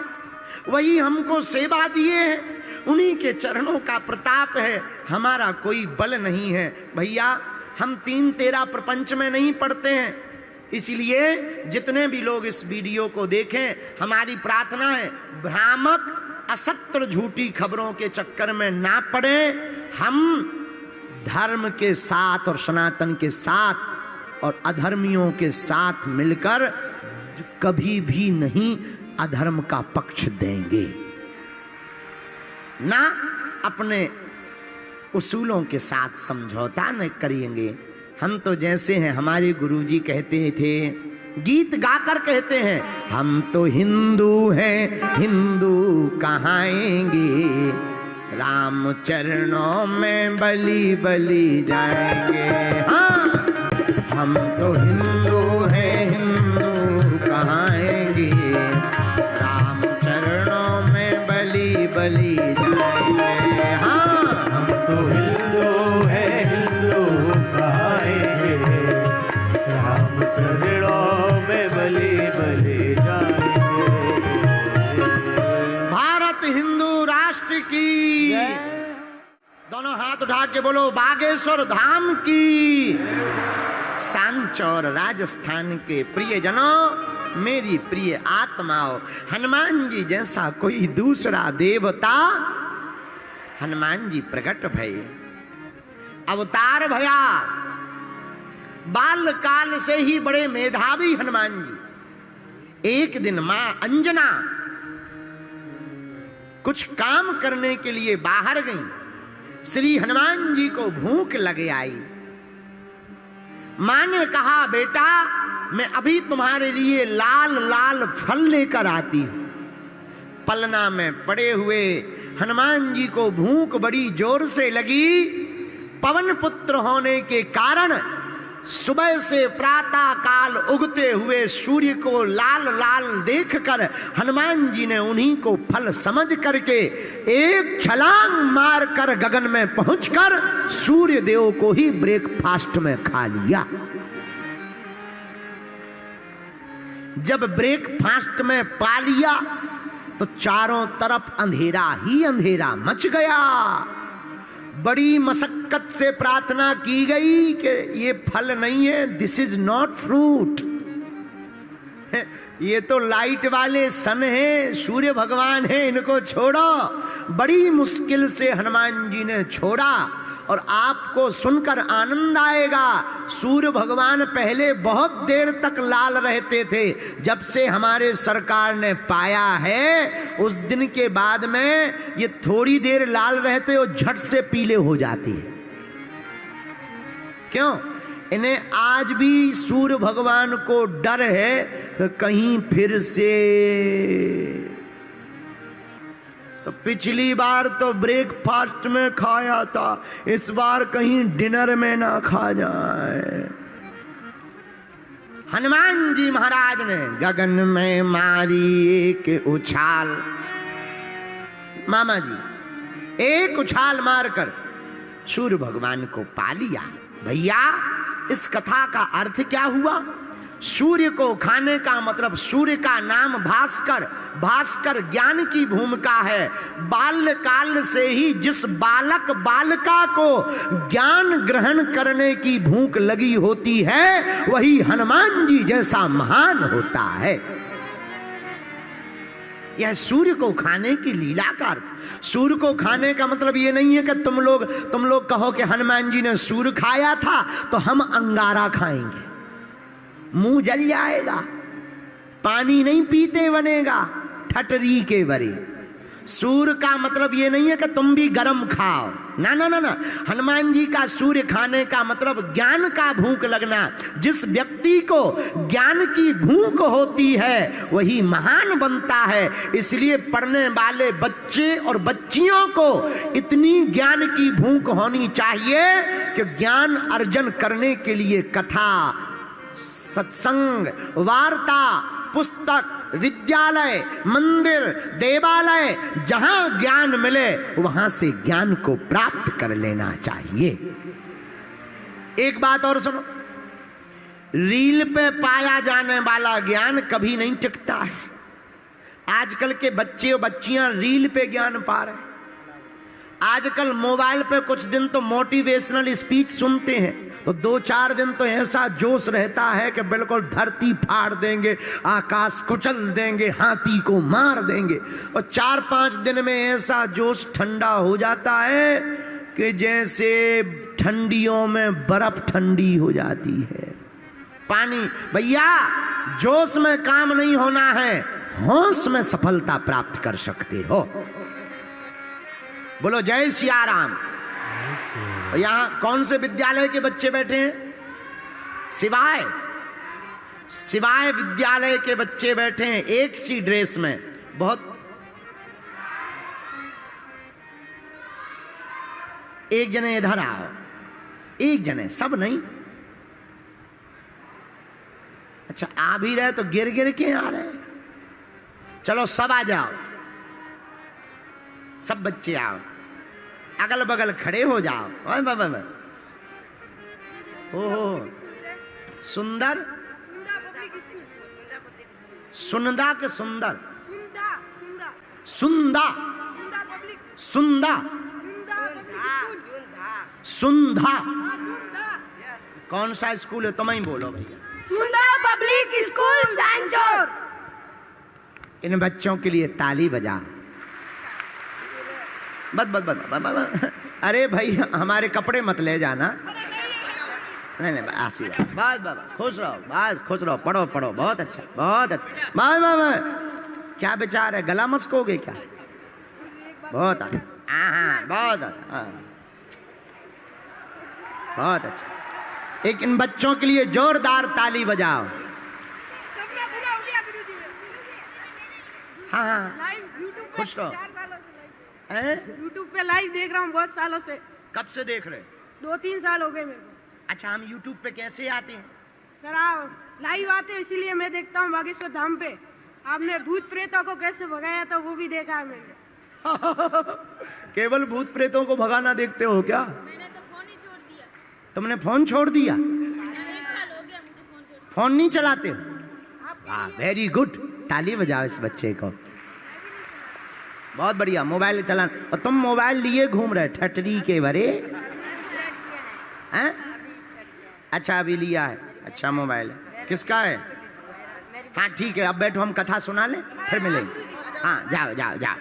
[SPEAKER 1] वही हमको सेवा दिए हैं, उन्हीं के चरणों का प्रताप है, हमारा कोई बल नहीं है। भैया हम 3-13 प्रपंच में नहीं पढ़ते हैं, इसलिए जितने भी लोग इस वीडियो को देखें, हमारी प्रार्थना है भ्रामक असत्य झूठी खबरों के चक्कर में ना पड़े। हम धर्म के साथ और सनातन के साथ और अधर्मियों के साथ मिलकर कभी भी नहीं अधर्म का पक्ष देंगे, ना अपने उसूलों के साथ समझौता न करेंगे। हम तो जैसे हैं, हमारे गुरुजी कहते थे, गीत गाकर कहते हैं, हम तो हिंदू हैं, हिंदू कहाएंगे, राम चरणों में बलि बलि जाएंगे। हाँ हम तो हिंदू हैं, हिंदू कहाएंगे, राम चरणों में बलि बलि जाएंगे। हाँ
[SPEAKER 2] हम तो हिंदू हैं, हिंदू कहाएंगे, राम चरणों में बलि बलि जाएंगे।
[SPEAKER 1] भारत हिंदू राष्ट्र की, दोनों हाथ उठा के बोलो बागेश्वर धाम की। सांचौर राजस्थान के प्रियजनों, मेरी प्रिय आत्माओं, हनुमान जी जैसा कोई दूसरा देवता हनुमान जी प्रकट भये, अवतार भया। बाल काल से ही बड़े मेधावी हनुमान जी। एक दिन मां अंजना कुछ काम करने के लिए बाहर गई। श्री हनुमान जी को भूख लग आई। मां ने कहा, बेटा मैं अभी तुम्हारे लिए लाल लाल फल लेकर आती हूं। पलना में पड़े हुए हनुमान जी को भूख बड़ी जोर से लगी। पवन पुत्र होने के कारण सुबह से प्रातः काल उगते हुए सूर्य को लाल लाल देखकर हनुमान जी ने उन्हीं को फल समझ करके एक छलांग मारकर गगन में पहुंचकर सूर्य देव को ही ब्रेकफास्ट में खा लिया। जब ब्रेकफास्ट में पा लिया तो चारों तरफ अंधेरा ही अंधेरा मच गया। बड़ी मशक्कत से प्रार्थना की गई कि ये फल नहीं है, दिस इज नॉट फ्रूट, ये तो लाइट वाले सन है, सूर्य भगवान है, इनको छोड़ो। बड़ी मुश्किल से हनुमान जी ने छोड़ा। और आपको सुनकर आनंद आएगा, सूर्य भगवान पहले बहुत देर तक लाल रहते थे। जब से हमारे सरकार ने पाया है उस दिन के बाद में ये थोड़ी देर लाल रहते और झट से पीले हो जाते हैं। क्यों? इन्हें आज भी सूर्य भगवान को डर है कहीं फिर से। तो पिछली बार तो ब्रेकफास्ट में खाया था, इस बार कहीं डिनर में ना खा जाए। हनुमान जी महाराज ने गगन में मारी एक उछाल। मामा जी एक उछाल मारकर सूर्य भगवान को पा लिया। भैया इस कथा का अर्थ क्या हुआ? सूर्य को खाने का मतलब, सूर्य का नाम भास्कर, भास्कर ज्ञान की भूमिका है। बाल्यकाल से ही जिस बालक बालिका को ज्ञान ग्रहण करने की भूख लगी होती है वही हनुमान जी जैसा महान होता है। यह सूर्य को खाने की लीला का अर्थ। सूर्य को खाने का मतलब ये नहीं है कि तुम लोग कहो कि हनुमान जी ने सूर्य खाया था तो हम अंगारा खाएंगे, मुंह जल जाएगा, पानी नहीं पीते बनेगा, ठटरी के बरे। सूर्य का मतलब ये नहीं है कि तुम भी गरम खाओ, ना ना ना ना। हनुमान जी का सूर्य खाने का मतलब ज्ञान का भूख लगना। जिस व्यक्ति को ज्ञान की भूख होती है वही महान बनता है। इसलिए पढ़ने वाले बच्चे और बच्चियों को इतनी ज्ञान की भूख होनी चाहिए कि ज्ञान अर्जन करने के लिए कथा, सत्संग, वार्ता, पुस्तक, विद्यालय, मंदिर, देवालय, जहां ज्ञान मिले वहां से ज्ञान को प्राप्त कर लेना चाहिए। एक बात और सुनो, रील पे पाया जाने वाला ज्ञान कभी नहीं टिकता है। आजकल के बच्चे और बच्चियां रील पे ज्ञान पा रहे हैं। आजकल मोबाइल पे कुछ दिन तो मोटिवेशनल स्पीच सुनते हैं तो 2-4 दिन तो ऐसा जोश रहता है कि बिल्कुल धरती फाड़ देंगे, आकाश कुचल देंगे, हाथी को मार देंगे। और 4-5 दिन में ऐसा जोश ठंडा हो जाता है कि जैसे ठंडियों में बर्फ ठंडी हो जाती है। पानी भैया जोश में काम नहीं होना है, होश में सफलता प्राप्त कर सकते हो। बोलो जय सिया राम। यहां कौन से विद्यालय के बच्चे बैठे हैं? सिवाय विद्यालय के बच्चे बैठे हैं एक सी ड्रेस में। बहुत एक जने इधर आओ, एक जने, सब नहीं। अच्छा आ भी रहे तो गिर गिर के आ रहे। चलो सब आ जाओ, सब बच्चे आओ, अगल बगल खड़े हो जाओ। ओहो सुंदर, सुनदा के सुंदर, सुंदा, सुंदा, सुंधा। कौन सा स्कूल है? तुम ही बोलो भैया।
[SPEAKER 3] सुंदर पब्लिक स्कूल सांचौर।
[SPEAKER 1] इन बच्चों के लिए ताली बजा। बस बस बस बस बस। अरे भाई हमारे कपड़े मत ले जाना। नहीं नहीं आशीर्वाद, बस बस खुश रहो, बस खुश रहो, पढ़ो पढ़ो, बहुत अच्छा बहुत अच्छा। बस बस बस। क्या विचार है, गला मस्कोगे क्या? बहुत अच्छा, हाँ बहुत अच्छा, बहुत अच्छा। एक इन बच्चों के लिए जोरदार ताली बजाओ। हाँ हाँ खुश रहो।
[SPEAKER 3] यूट्यूब पे लाइव देख रहा हूँ बहुत सालों से।
[SPEAKER 1] कब से देख रहे?
[SPEAKER 3] 2-3 साल हो गए मेरे को।
[SPEAKER 1] अच्छा, हम यूट्यूब पे कैसे आते हैं?
[SPEAKER 3] सर आप लाइव आते हैं इसीलिए मैं देखता हूँ बागेश्वर धाम पे। आपने भूत प्रेतों को कैसे भगाया था वो भी देखा है मैंने।
[SPEAKER 1] केवल भूत प्रेतों को भगाना देखते हो क्या?
[SPEAKER 4] मैंने तो फोन ही छोड़ दिया।
[SPEAKER 1] तुमने फोन छोड़ दिया?
[SPEAKER 4] 1 साल हो गया मुझे फोन छोड़।
[SPEAKER 1] फोन नहीं चलाते हो? वाह वेरी गुड, ताली बजाओ इस बच्चे को। बहुत बढ़िया, मोबाइल चलाना। और तुम मोबाइल लिए घूम रहे ठटरी के भरे हैं? अच्छा अभी लिया है, अच्छा मोबाइल है, किसका है? हाँ ठीक है, अब बैठो हम कथा सुना लें फिर मिलेंगे। हाँ जाओ जाओ जाओ,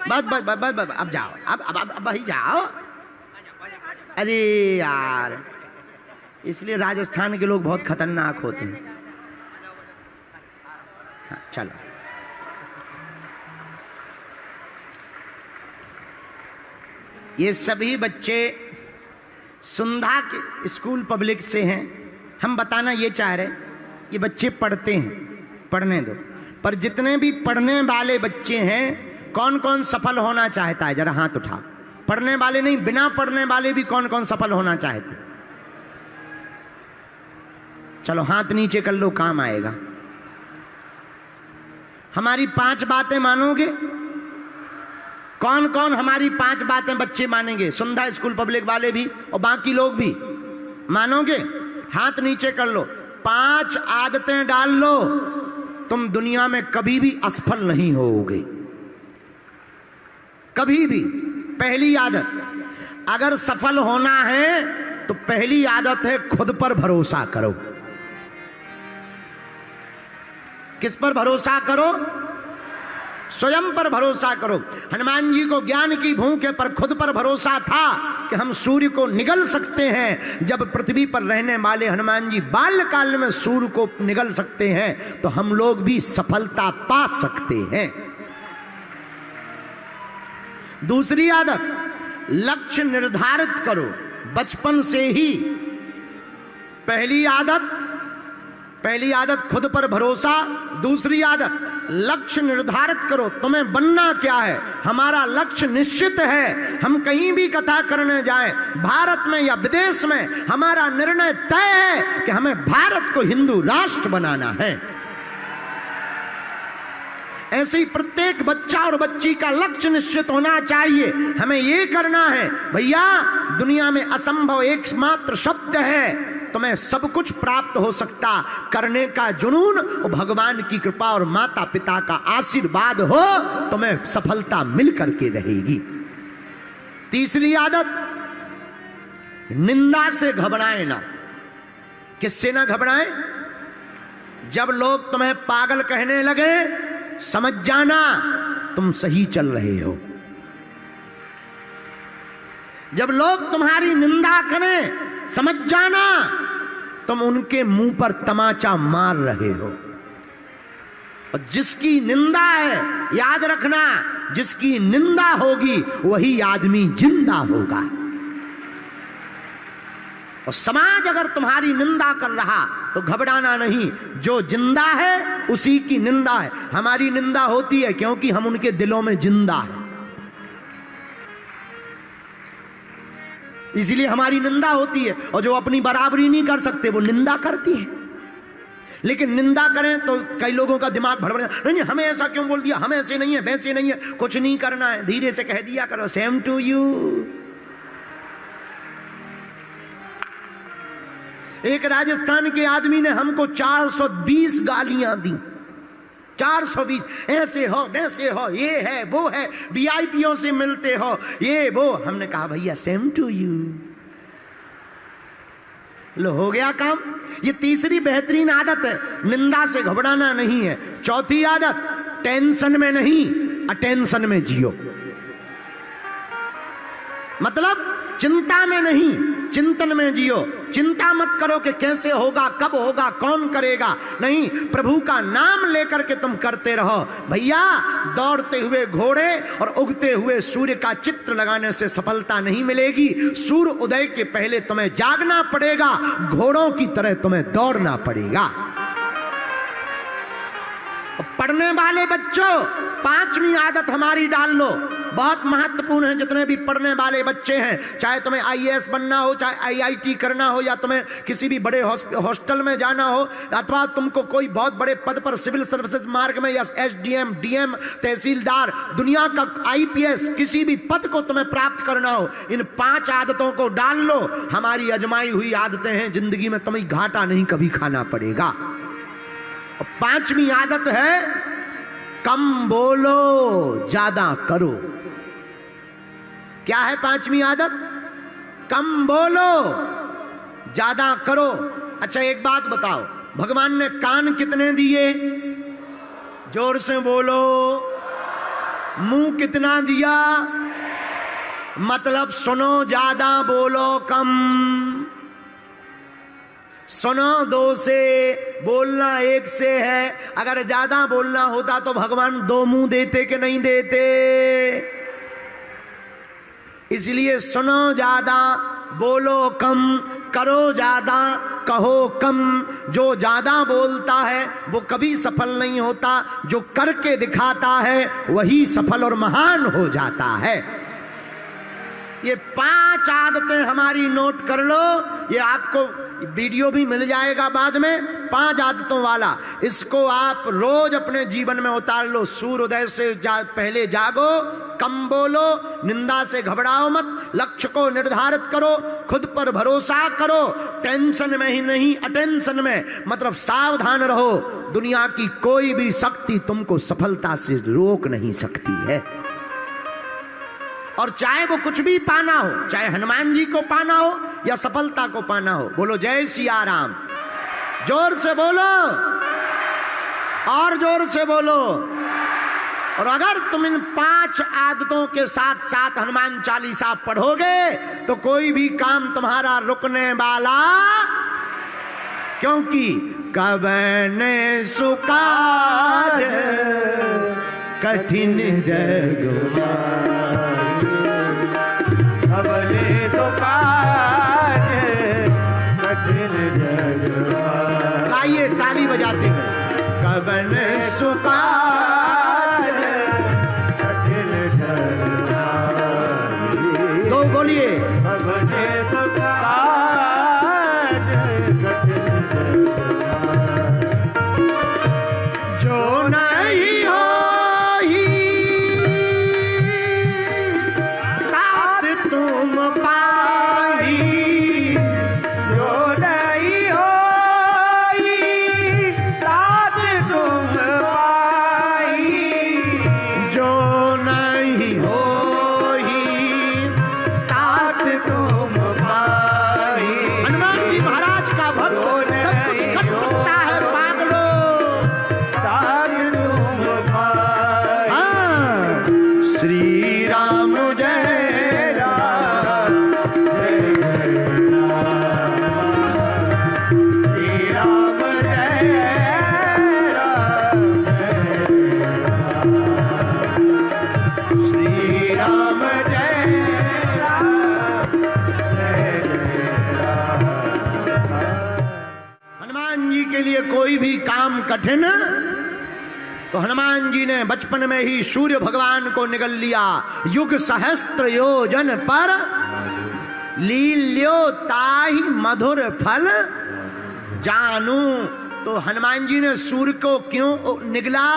[SPEAKER 1] बस बस बस बस बस अब जाओ, अब भाई जाओ। अरे यार इसलिए राजस्थान के लोग बहुत खतरनाक होते हैं। हाँ चलो, ये सभी बच्चे सुंधा के स्कूल पब्लिक से हैं। हम बताना ये चाह रहे, ये बच्चे पढ़ते हैं, पढ़ने दो, पर जितने भी पढ़ने वाले बच्चे हैं कौन कौन सफल होना चाहता है? जरा हाथ उठा। पढ़ने वाले नहीं, बिना पढ़ने वाले भी कौन कौन सफल होना चाहते? चलो हाथ नीचे कर लो, काम आएगा। हमारी 5 बातें मानोगे? कौन कौन हमारी 5 बातें बच्चे मानेंगे? सुंधा स्कूल पब्लिक वाले भी और बाकी लोग भी मानोगे? हाथ नीचे कर लो। 5 आदतें डाल लो, तुम दुनिया में कभी भी असफल नहीं होगे, कभी भी। पहली आदत, अगर सफल होना है तो पहली आदत है खुद पर भरोसा करो। किस पर भरोसा करो? स्वयं पर भरोसा करो। हनुमान जी को ज्ञान की भूख है, पर खुद पर भरोसा था कि हम सूर्य को निगल सकते हैं। जब पृथ्वी पर रहने वाले हनुमान जी बाल्यकाल में सूर्य को निगल सकते हैं तो हम लोग भी सफलता पा सकते हैं। दूसरी आदत, लक्ष्य निर्धारित करो बचपन से ही। पहली आदत खुद पर भरोसा। दूसरी आदत, लक्ष्य निर्धारित करो। तुम्हें बनना क्या है? हमारा लक्ष्य निश्चित है। हम कहीं भी कथा करने जाएं, भारत में या विदेश में, हमारा निर्णय तय है कि हमें भारत को हिंदू राष्ट्र बनाना है। ऐसे ही प्रत्येक बच्चा और बच्ची का लक्ष्य निश्चित होना चाहिए। हमें ये करना है भैया, दुनिया में असंभव एकमात्र शब्द है, तुम्हें सब कुछ प्राप्त हो सकता। करने का जुनून और भगवान की कृपा और माता पिता का आशीर्वाद हो, तुम्हें सफलता मिल करके रहेगी। तीसरी आदत, निंदा से घबराए ना। किससे ना घबराए? जब लोग तुम्हें पागल कहने लगे, समझ जाना तुम सही चल रहे हो। जब लोग तुम्हारी निंदा करें, समझ जाना तुम उनके मुंह पर तमाचा मार रहे हो। और जिसकी निंदा है, याद रखना, जिसकी निंदा होगी वही आदमी जिंदा होगा। और समाज अगर तुम्हारी निंदा कर रहा तो घबराना नहीं, जो जिंदा है उसी की निंदा है। हमारी निंदा होती है क्योंकि हम उनके दिलों में जिंदा है, इसीलिए हमारी निंदा होती है। और जो अपनी बराबरी नहीं कर सकते वो निंदा करती है। लेकिन निंदा करें तो कई लोगों का दिमाग भड़बड़, नहीं हमें ऐसा क्यों बोल दिया, हम ऐसे नहीं है, वैसे नहीं है। कुछ नहीं करना है, धीरे से कह दिया करो, सेम टू यू। एक राजस्थान के आदमी ने हमको 420 गालियां दी। 420, ऐसे हो वैसे हो, ये है वो है, वीआईपीओ से मिलते हो, ये वो। हमने कहा भैया सेम टू यू। लो हो गया काम। ये तीसरी बेहतरीन आदत है, निंदा से घबराना नहीं है। चौथी आदत, टेंशन में नहीं अटेंशन में जियो। मतलब चिंता में नहीं चिंतन में जियो। चिंता मत करो कि कैसे होगा, कब होगा, कौन करेगा, नहीं, प्रभु का नाम लेकर के तुम करते रहो। भैया, दौड़ते हुए घोड़े और उगते हुए सूर्य का चित्र लगाने से सफलता नहीं मिलेगी। सूर्य उदय के पहले तुम्हें जागना पड़ेगा, घोड़ों की तरह तुम्हें दौड़ना पड़ेगा। पढ़ने वाले बच्चों, पांचवी आदत हमारी डाल लो, बहुत महत्वपूर्ण है। जितने भी पढ़ने वाले बच्चे हैं, चाहे तुम्हें आईएएस बनना हो, चाहे आईआईटी करना हो, या तुम्हें किसी भी बड़े हॉस्टल में जाना हो, अथवा तुमको कोई बहुत बड़े पद पर सिविल सर्विसेज मार्ग में या एसडीएम, डीएम, तहसीलदार, दुनिया का आईपीएस, किसी भी पद को तुम्हें प्राप्त करना हो, इन 5 आदतों को डाल लो। हमारी अजमाई हुई आदतें हैं, जिंदगी में तुम्हें घाटा नहीं कभी खाना पड़ेगा। 5वीं आदत है, कम बोलो ज्यादा करो। क्या है 5वीं आदत? कम बोलो ज्यादा करो। अच्छा एक बात बताओ, भगवान ने कान कितने दिए? जोर से बोलो। मुंह कितना दिया? मतलब सुनो ज्यादा, बोलो कम। सुनो 2 से, बोलना 1 से है। अगर ज्यादा बोलना होता तो भगवान 2 मुंह देते कि नहीं देते? इसलिए सुनो ज्यादा, बोलो कम, करो ज्यादा, कहो कम। जो ज्यादा बोलता है वो कभी सफल नहीं होता, जो करके दिखाता है वही सफल और महान हो जाता है। ये 5 आदतें हमारी नोट कर लो। ये आपको वीडियो भी मिल जाएगा बाद में, 5 आदतों वाला। इसको आप रोज अपने जीवन में उतार लो। सूर्योदय से पहले जागो, कम बोलो, निंदा से घबराओ मत, लक्ष्य को निर्धारित करो, खुद पर भरोसा करो, टेंशन में ही नहीं अटेंशन में, मतलब सावधान रहो। दुनिया की कोई भी शक्ति तुमको सफलता से रोक नहीं सकती है। और चाहे वो कुछ भी पाना हो, चाहे हनुमान जी को पाना हो या सफलता को पाना हो, बोलो जय सिया राम। जोर से बोलो, और जोर से बोलो। और अगर तुम इन 5 आदतों के साथ साथ हनुमान चालीसा पढ़ोगे तो कोई भी काम तुम्हारा रुकने वाला, क्योंकि कबने सुकाज कठिन जग
[SPEAKER 2] कबने सुकाज कठिन जग।
[SPEAKER 1] आइए ताली बजाते हैं। कबने सुकाज
[SPEAKER 2] कठिन जग।
[SPEAKER 1] तो बोलिए,
[SPEAKER 2] कबने सुकाज कठिन जग।
[SPEAKER 1] जो नहीं हो तुम पाई,
[SPEAKER 2] जो नहीं हो तात तुम पाई,
[SPEAKER 1] जो नहीं हो
[SPEAKER 2] तात तुम पाई।
[SPEAKER 1] हनुमान जी महाराज का भक्त सब कुछ कर सकता है, मांग लो
[SPEAKER 2] तात तुम पाई।
[SPEAKER 1] हाँ। श्री राम जय कोई भी काम कठिन तो हनुमान जी ने बचपन में ही सूर्य भगवान को निगल लिया। युग सहस्त्र योजन पर लील्यो ताहि मधुर फल जानू। तो हनुमान जी ने सूर्य को क्यों निगला,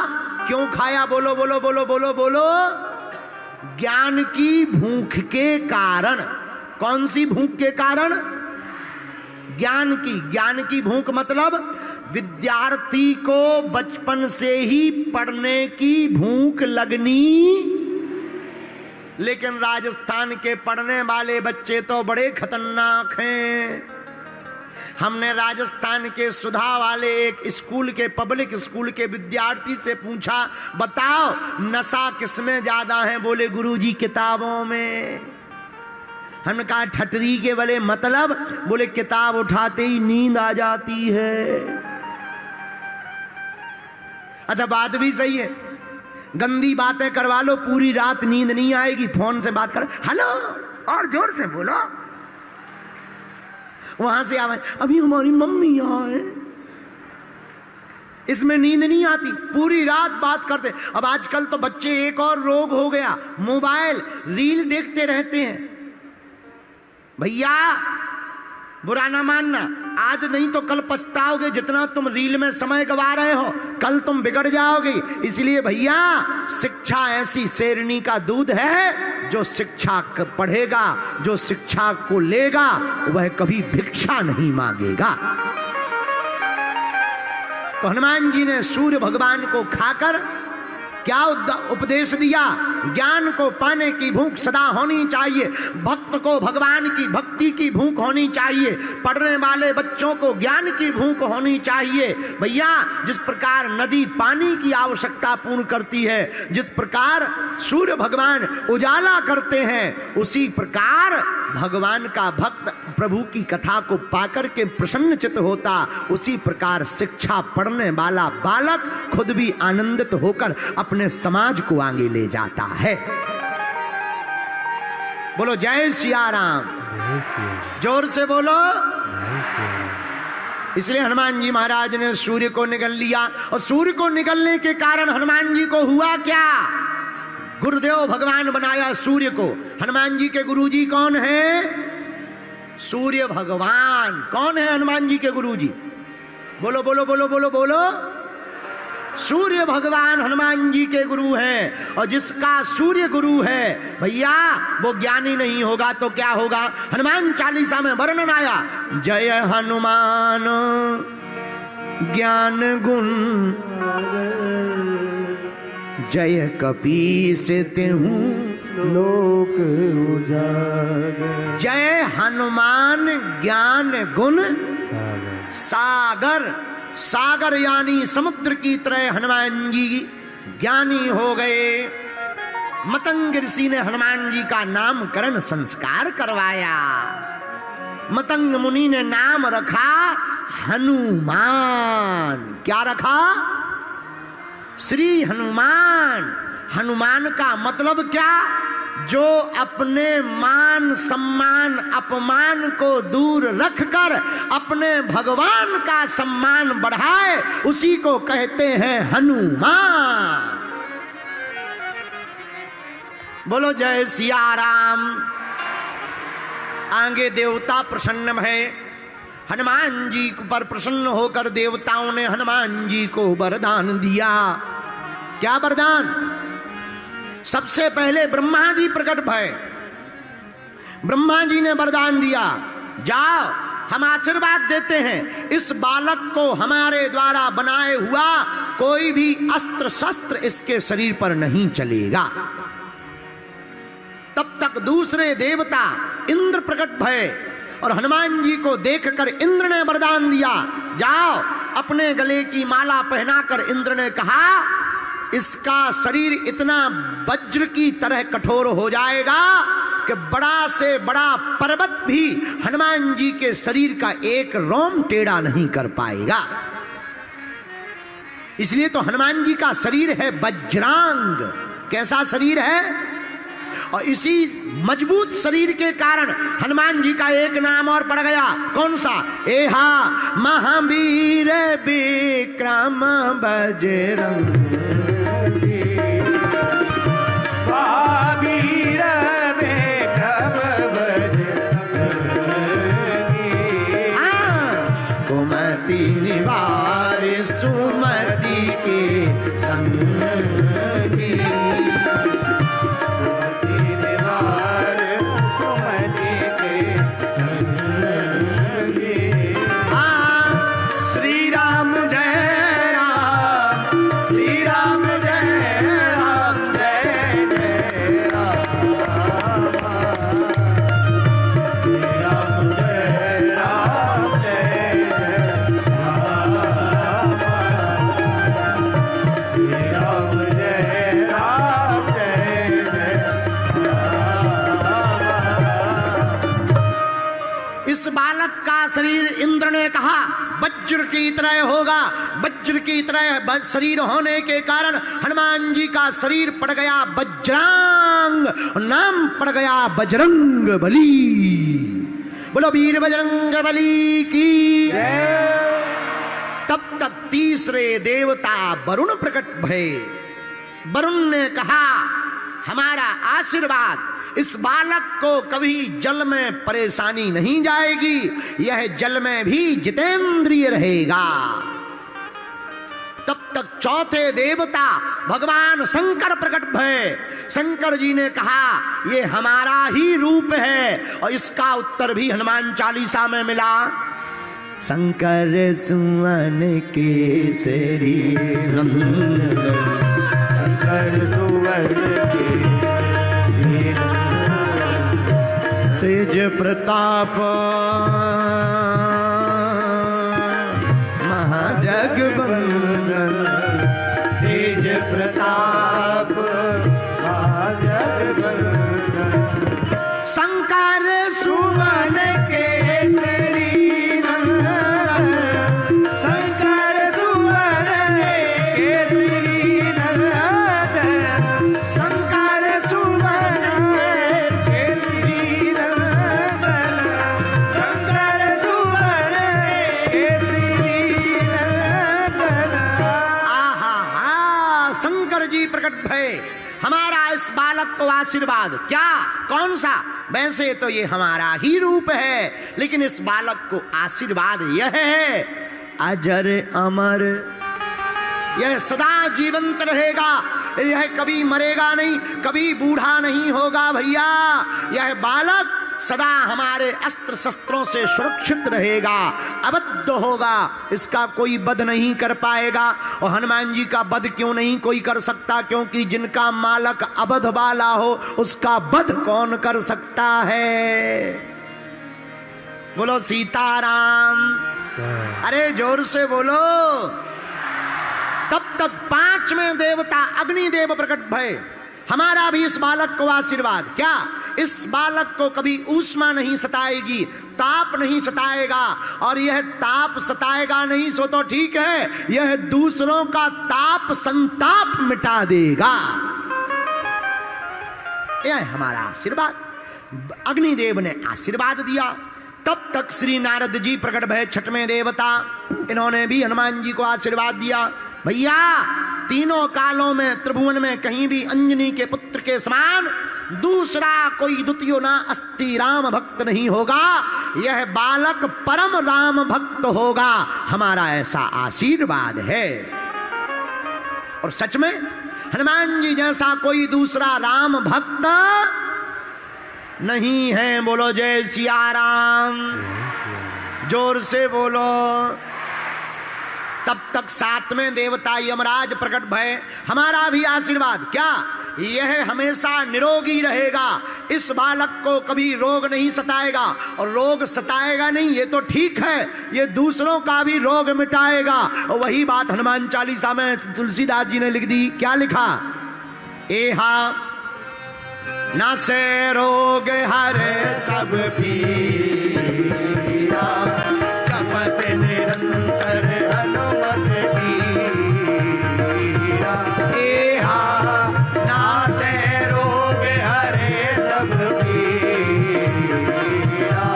[SPEAKER 1] क्यों खाया? बोलो बोलो बोलो बोलो बोलो। ज्ञान की भूख के कारण। कौन सी भूख के कारण? ज्ञान की भूख मतलब विद्यार्थी को बचपन से ही पढ़ने की भूख लगनी। लेकिन राजस्थान के पढ़ने वाले बच्चे तो बड़े खतरनाक हैं। हमने राजस्थान के सुधा वाले एक स्कूल के पब्लिक स्कूल के विद्यार्थी से पूछा, बताओ नशा किसमें ज्यादा है? बोले गुरुजी किताबों में। हमने कहा ठटरी के वाले मतलब? बोले किताब उठाते ही नींद आ जाती है। अच्छा बात भी सही है, गंदी बातें करवा लो पूरी रात नींद नहीं आएगी। फोन से बात कर, हेलो, और जोर से बोलो। वहां से आवाज, अभी हमारी मम्मी आए। इसमें नींद नहीं आती, पूरी रात बात करते। अब आजकल तो बच्चे एक और रोग हो गया, मोबाइल रील देखते रहते हैं। भैया बुरा ना मानना, आज नहीं तो कल पछताओगे। जितना तुम रील में समय गवा रहे हो, कल तुम बिगड़ जाओगे। इसलिए भैया शिक्षा ऐसी शेरनी का दूध है, जो शिक्षा पढ़ेगा, जो शिक्षा को लेगा, वह कभी भिक्षा नहीं मांगेगा। तो हनुमान जी ने सूर्य भगवान को खाकर क्या उपदेश दिया? ज्ञान को पाने की भूख सदा होनी चाहिए, भक्त को भगवान की भक्ति की भूख होनी चाहिए, पढ़ने वाले बच्चों को ज्ञान की भूख होनी चाहिए। भैया जिस प्रकार नदी पानी की आवश्यकता पूर्ण करती है, जिस प्रकार सूर्य भगवान उजाला करते हैं, उसी प्रकार भगवान का भक्त प्रभु की कथा को पाकर के प्रसन्नचित्त होता। उसी प्रकार शिक्षा पढ़ने वाला बालक खुद भी आनंदित होकर अपने समाज को आगे ले जाता है। बोलो जय सिया राम, जोर से बोलो। इसलिए हनुमान जी महाराज ने सूर्य को निगल लिया, और सूर्य को निगलने के कारण हनुमान जी को हुआ क्या? गुरुदेव भगवान बनाया सूर्य को। हनुमान जी के गुरुजी कौन है? सूर्य भगवान। कौन है हनुमान जी के गुरुजी? बोलो बोलो बोलो बोलो बोलो। सूर्य भगवान हनुमान जी के गुरु हैं। और जिसका सूर्य गुरु है भैया, वो ज्ञानी नहीं होगा तो क्या होगा? हनुमान चालीसा में वर्णन आया, जय हनुमान ज्ञान गुण जय कपीस तिहु
[SPEAKER 2] लोक उजागर।
[SPEAKER 1] जय हनुमान ज्ञान गुण सागर। सागर यानी समुद्र की तरह हनुमान जी ज्ञानी हो गए। मतंग ऋषि ने हनुमान जी का नामकरण संस्कार करवाया। मतंग मुनि ने नाम रखा हनुमान। क्या रखा? श्री हनुमान। हनुमान का मतलब क्या? जो अपने मान सम्मान अपमान को दूर रखकर अपने भगवान का सम्मान बढ़ाए, उसी को कहते हैं हनुमान। बोलो जय सिया राम। आगे देवता प्रसन्न है। हनुमान जी पर प्रसन्न होकर देवताओं ने हनुमान जी को वरदान दिया। क्या वरदान? सबसे पहले ब्रह्मा जी प्रकट भय। ब्रह्मा जी ने वरदान दिया, जाओ हम आशीर्वाद देते हैं, इस बालक को हमारे द्वारा बनाए हुआ कोई भी अस्त्र शस्त्र इसके शरीर पर नहीं चलेगा। तब तक दूसरे देवता इंद्र प्रकट भय, और हनुमान जी को देखकर इंद्र ने वरदान दिया, जाओ अपने गले की माला पहनाकर। इंद्र ने कहा, इसका शरीर इतना वज्र की तरह कठोर हो जाएगा कि बड़ा से बड़ा पर्वत भी हनुमान जी के शरीर का एक रोम टेढ़ा नहीं कर पाएगा। इसलिए तो हनुमान जी का शरीर है वज्रांग। कैसा शरीर है? और इसी मजबूत शरीर के कारण हनुमान जी का एक नाम और पड़ गया। कौन सा? एहा महावीर विक्रम बजरंग।
[SPEAKER 2] महावीर विक्रम बजरंगी।
[SPEAKER 1] कुमति निवार सुमति के संगी।
[SPEAKER 2] श्री राम जय राम, श्री
[SPEAKER 1] इस बालक का शरीर इंद्र ने कहा वज्र की तरह होगा, वज्र की तरह शरीर होने के कारण हनुमान जी का शरीर पड़ गया वज्रांग, नाम पड़ गया बजरंग बली। बोलो वीर बजरंग बली की। तब तक तीसरे देवता वरुण प्रकट भये। वरुण ने कहा हमारा आशीर्वाद, इस बालक को कभी जल में परेशानी नहीं जाएगी, यह जल में भी जितेंद्रिय रहेगा। तब तक चौथे देवता भगवान शंकर प्रकट भये। शंकर जी ने कहा ये हमारा ही रूप है, और इसका उत्तर भी हनुमान चालीसा में मिला। शंकर सुवन केसरी नंदन,
[SPEAKER 2] शंकर सुवन
[SPEAKER 1] तेज प्रताप महाजगवंदन,
[SPEAKER 2] तेज प्रताप महाजगवंदन,
[SPEAKER 1] शंकर सुवन केसरी नंदन,
[SPEAKER 2] शंकर सुवन केसरी नंदन,
[SPEAKER 1] शंकर सुवन
[SPEAKER 2] केसरी नंदन, शंकर सुवन केसरी नंदन।
[SPEAKER 1] आहा हा, शंकर जी प्रकट भये। हमारा इस बालक को आशीर्वाद क्या, कौन सा? वैसे तो ये हमारा ही रूप है, लेकिन इस बालक को आशीर्वाद यह है अजर अमर, यह सदा जीवंत रहेगा, यह कभी मरेगा नहीं, कभी बूढ़ा नहीं होगा भैया। यह बालक सदा हमारे अस्त्र शस्त्रों से सुरक्षित रहेगा, अबद्ध होगा, इसका कोई वध नहीं कर पाएगा। और हनुमान जी का वध क्यों नहीं कोई कर सकता? क्योंकि जिनका मालक अबध वाला हो उसका वध कौन कर सकता है? बोलो सीताराम। अरे जोर से बोलो। तब तक पांचवें देवता अग्निदेव प्रकट भये। हमारा भी इस बालक को आशीर्वाद क्या, इस बालक को कभी ऊष्मा नहीं सताएगी, ताप नहीं सताएगा, और यह ताप सताएगा नहीं सो तो ठीक है, यह दूसरों का ताप संताप मिटा देगा। यह हमारा आशीर्वाद। अग्निदेव ने आशीर्वाद दिया। तब तक श्री नारद जी प्रकट भये, छठवें देवता। इन्होंने भी हनुमान जी को आशीर्वाद दिया। भैया तीनों कालों में त्रिभुवन में कहीं भी अंजनी के पुत्र के समान दूसरा कोई द्वितीय ना अस्ति राम भक्त नहीं होगा, यह बालक परम राम भक्त होगा, हमारा ऐसा आशीर्वाद है। और सच में हनुमान जी जैसा कोई दूसरा राम भक्त नहीं है। बोलो जय सिया राम, जोर से बोलो। तब तक सातवें देवता यमराज प्रकट भये। हमारा भी आशीर्वाद क्या, यह हमेशा निरोगी रहेगा, इस बालक को कभी रोग नहीं सताएगा, और रोग सताएगा नहीं ये तो ठीक है, ये दूसरों का भी रोग मिटाएगा। और वही बात हनुमान चालीसा में तुलसीदास जी ने लिख दी। क्या लिखा? एहा न से रोग हरे सब पीरा, कपट निरंतर हनुमत धीरा। एहा न से रोग हरे सब पीरा,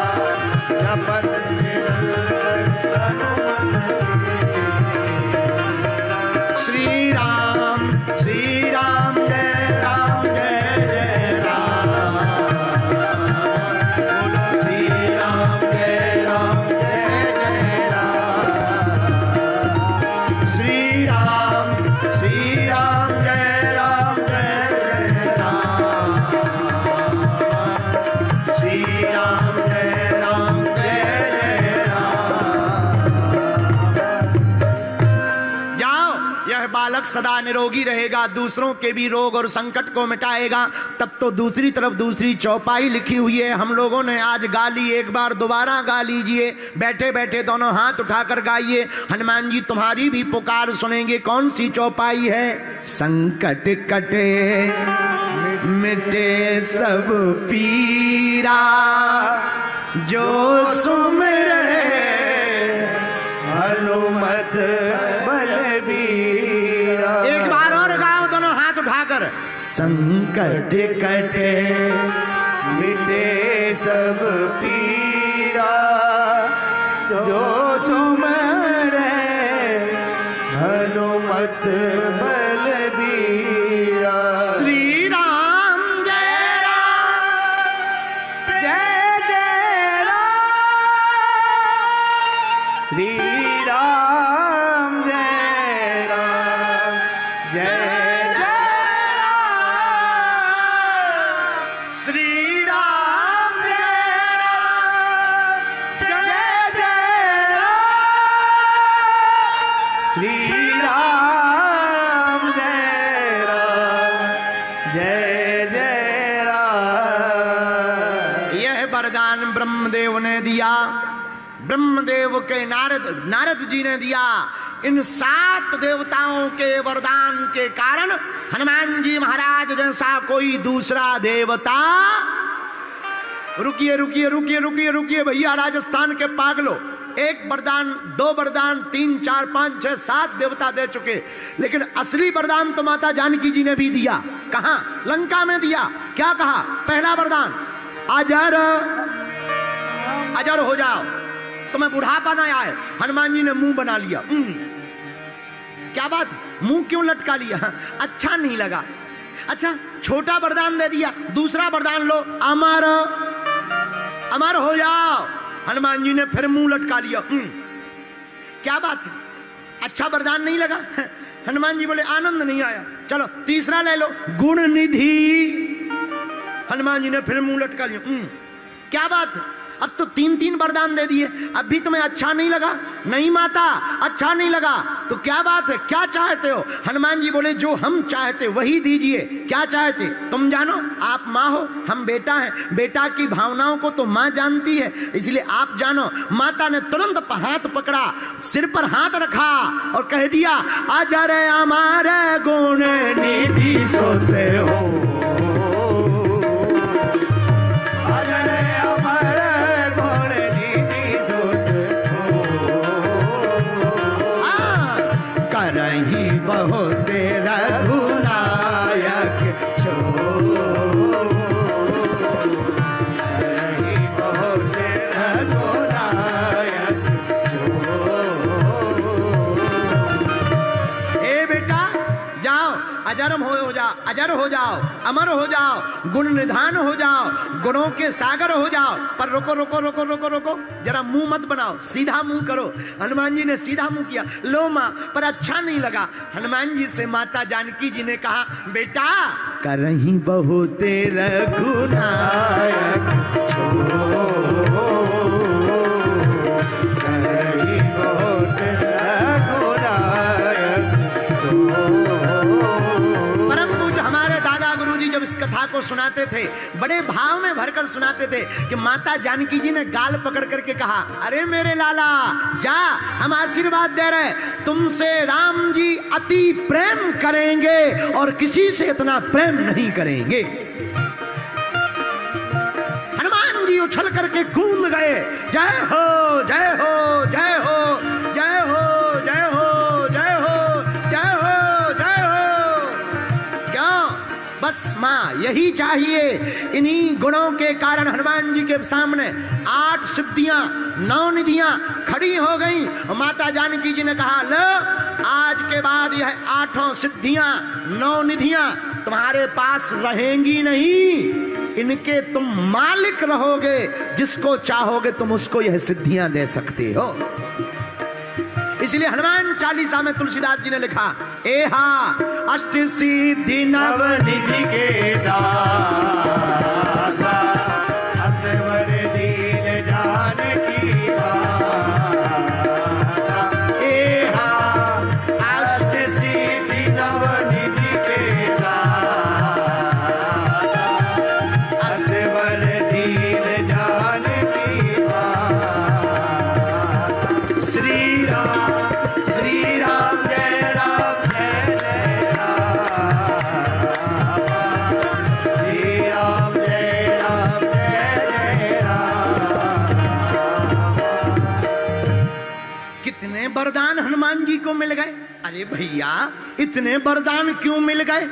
[SPEAKER 1] कपट निरंतर हनुमत धीरा। श्री राम जय राम जय जय राम। बोलो श्री राम जय राम जय जय राम। श्री राम जय राम जय जय राम। श्री राम जय राम जय जय राम। जाओ, यह बालक सदा निरोगी रहेगा, दूसरों के भी रोग और संकट को मिटाएगा। तब तो दूसरी तरफ दूसरी चौपाई लिखी हुई है, हम लोगों ने आज गा ली, एक बार दोबारा गा लीजिए। बैठे बैठे दोनों हाथ उठाकर गाइए, हनुमान जी तुम्हारी भी पुकार सुनेंगे। कौन सी चौपाई है? संकट कटे मिटे सब पीरा, जो सुन संकट कटे,
[SPEAKER 2] मिटे सब पीरा, जो सुमरे हनुमत बलबीरा।
[SPEAKER 1] श्री राम जय राम,
[SPEAKER 2] जय जय राम, श्री राम जय राम, जय
[SPEAKER 1] श्री राम जय राम, जय जय राम,
[SPEAKER 2] श्री राम जय राम, जय जय राम।
[SPEAKER 1] यह वरदान ब्रह्मदेव ने दिया, ब्रह्मदेव के नारद जी ने दिया। इन 7 देवताओं के वरदान के कारण हनुमान जी महाराज जैसा कोई दूसरा देवता, रुकिए रुकिए रुकिए रुकिए रुकिए भैया, राजस्थान के पागलो, 1 वरदान 2 वरदान 3 4 5 6 7 देवता दे चुके, लेकिन असली वरदान तो माता जानकी जी ने भी दिया। कहां? लंका में दिया। क्या कहा? पहला वरदान, अजर अजर हो जाओ, तुम्हें बुढ़ापा ना आए। हनुमान जी ने मुंह बना लिया। क्या बात, मुंह क्यों लटका लिया? अच्छा नहीं लगा। अच्छा, छोटा वरदान दे दिया। दूसरा वरदान लो, अमर अमर हो जाओ। हनुमान जी ने फिर मुंह लटका लिया। क्या बात है, अच्छा वरदान नहीं लगा? हनुमान जी बोले आनंद नहीं आया। चलो तीसरा ले लो, गुण निधि। हनुमान जी ने फिर मुंह लटका लिया। क्या बात है, अब तो 3 वरदान दे दिए, अब भी तुम्हें अच्छा नहीं लगा? नहीं माता, अच्छा नहीं लगा। तो क्या बात है, क्या चाहते हो? हनुमान जी बोले जो हम चाहते वही दीजिए। क्या चाहते? तुम जानो, आप माँ हो, हम बेटा हैं, बेटा की भावनाओं को तो माँ जानती है, इसलिए आप जानो। माता ने तुरंत हाथ पकड़ा, सिर पर हाथ रखा और कह दिया, अजर हमारे गुण निधि सोते हो, बहुत रघुनायक छो, बहुत रघुनायक छो। ए बेटा जाओ, अजर हो जाओ, अजर हो जाओ, अमर हो जाओ, गुण निधान हो जाओ, गुणों के सागर हो जाओ। पर रुको रुको रुको रुको रुको, जरा मुंह मत बनाओ, सीधा मुंह करो। हनुमान जी ने सीधा मुंह किया। लो माँ, पर अच्छा नहीं लगा। हनुमान जी से माता जानकी जी ने कहा, बेटा करही बहुत रघुनायक छो, करही बहुत रघुनायक छो। परम पूज्य हमारे दादा गुरुजी जब इस कथा को सुनाते थे, बड़े भाव में भरकर सुनाते थे कि माता जानकी जी ने गाल पकड़ करके कहा, अरे मेरे लाला जा, हम आशीर्वाद दे रहे, तुमसे राम जी अति प्रेम करेंगे और किसी से इतना प्रेम नहीं करेंगे। हनुमान जी उछल करके कूद गए, जय हो जय हो जय हो जय हो जय हो जय हो जय हो जय हो। क्यों? बस माँ यही चाहिए। इन्हीं गुणों के कारण हनुमान जी के सामने 8 सिद्धियां 9 निधियां खड़ी हो गई। माता जानकी जी ने कहा, लो आज के बाद यह 8 सिद्धियां 9 निधियां तुम्हारे पास रहेंगी नहीं, इनके तुम मालिक रहोगे, जिसको चाहोगे तुम उसको यह सिद्धियां दे सकते हो। इसलिए हनुमान चालीसा में तुलसीदास जी ने लिखा, एहा अष्ट सिद्धि नव निधि के दाता, असवर दीन जानकी माता। एहा अष्ट सिद्धि नव निधि के दाता, असवर दीन जानकी माता। श्री राम जय राम जय जय राम, श्री राम जय राम जय जय राम। कितने वरदान हनुमान जी को मिल गए। अरे भैया, इतने वरदान क्यों मिल गए?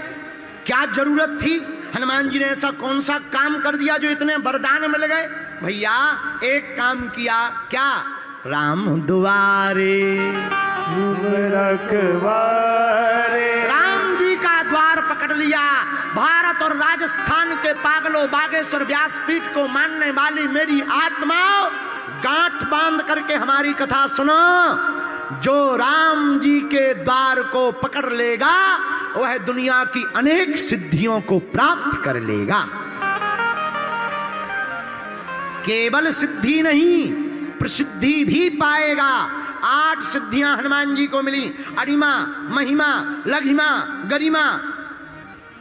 [SPEAKER 1] क्या जरूरत थी? हनुमान जी ने ऐसा कौन सा काम कर दिया जो इतने वरदान मिल गए? भैया एक काम किया, क्या? राम दुआरे
[SPEAKER 2] रखवारे,
[SPEAKER 1] राम जी का द्वार पकड़ लिया। भारत और राजस्थान के पागलों, बागेश्वर व्यासपीठ को मानने वाली मेरी आत्माओं, गांठ बांध करके हमारी कथा सुनो। जो राम जी के द्वार को पकड़ लेगा वह दुनिया की अनेक सिद्धियों को प्राप्त कर लेगा। केवल सिद्धि नहीं, प्रसिद्धि भी पाएगा। 8 सिद्धियां हनुमान जी को मिली। अड़िमा, महिमा, लघिमा, गरिमा।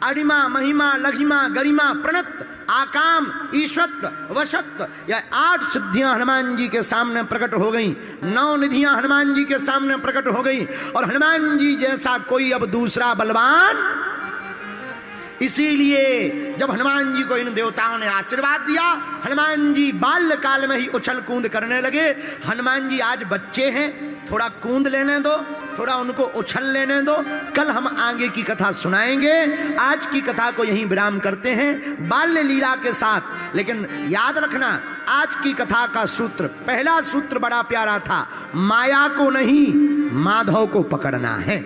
[SPEAKER 1] अड़िमा, महिमा, लघिमा, गरिमा, प्रणत, आकाम, ईश्वत्व, वशत्व, यह 8 सिद्धियां हनुमान जी के सामने प्रकट हो गई। 9 निधियां हनुमान जी के सामने प्रकट हो गई। और हनुमान जी जैसा कोई अब दूसरा बलवान, इसीलिए जब हनुमान जी को इन देवताओं ने आशीर्वाद दिया, हनुमान जी बाल्य काल में ही उछल कूद करने लगे। हनुमान जी आज बच्चे हैं, थोड़ा कूद लेने दो, थोड़ा उनको उछल लेने दो, कल हम आगे की कथा सुनाएंगे। आज की कथा को यहीं विराम करते हैं बाल्य लीला के साथ। लेकिन याद रखना, आज की कथा का सूत्र, पहला सूत्र बड़ा प्यारा था, माया को नहीं माधव को पकड़ना है।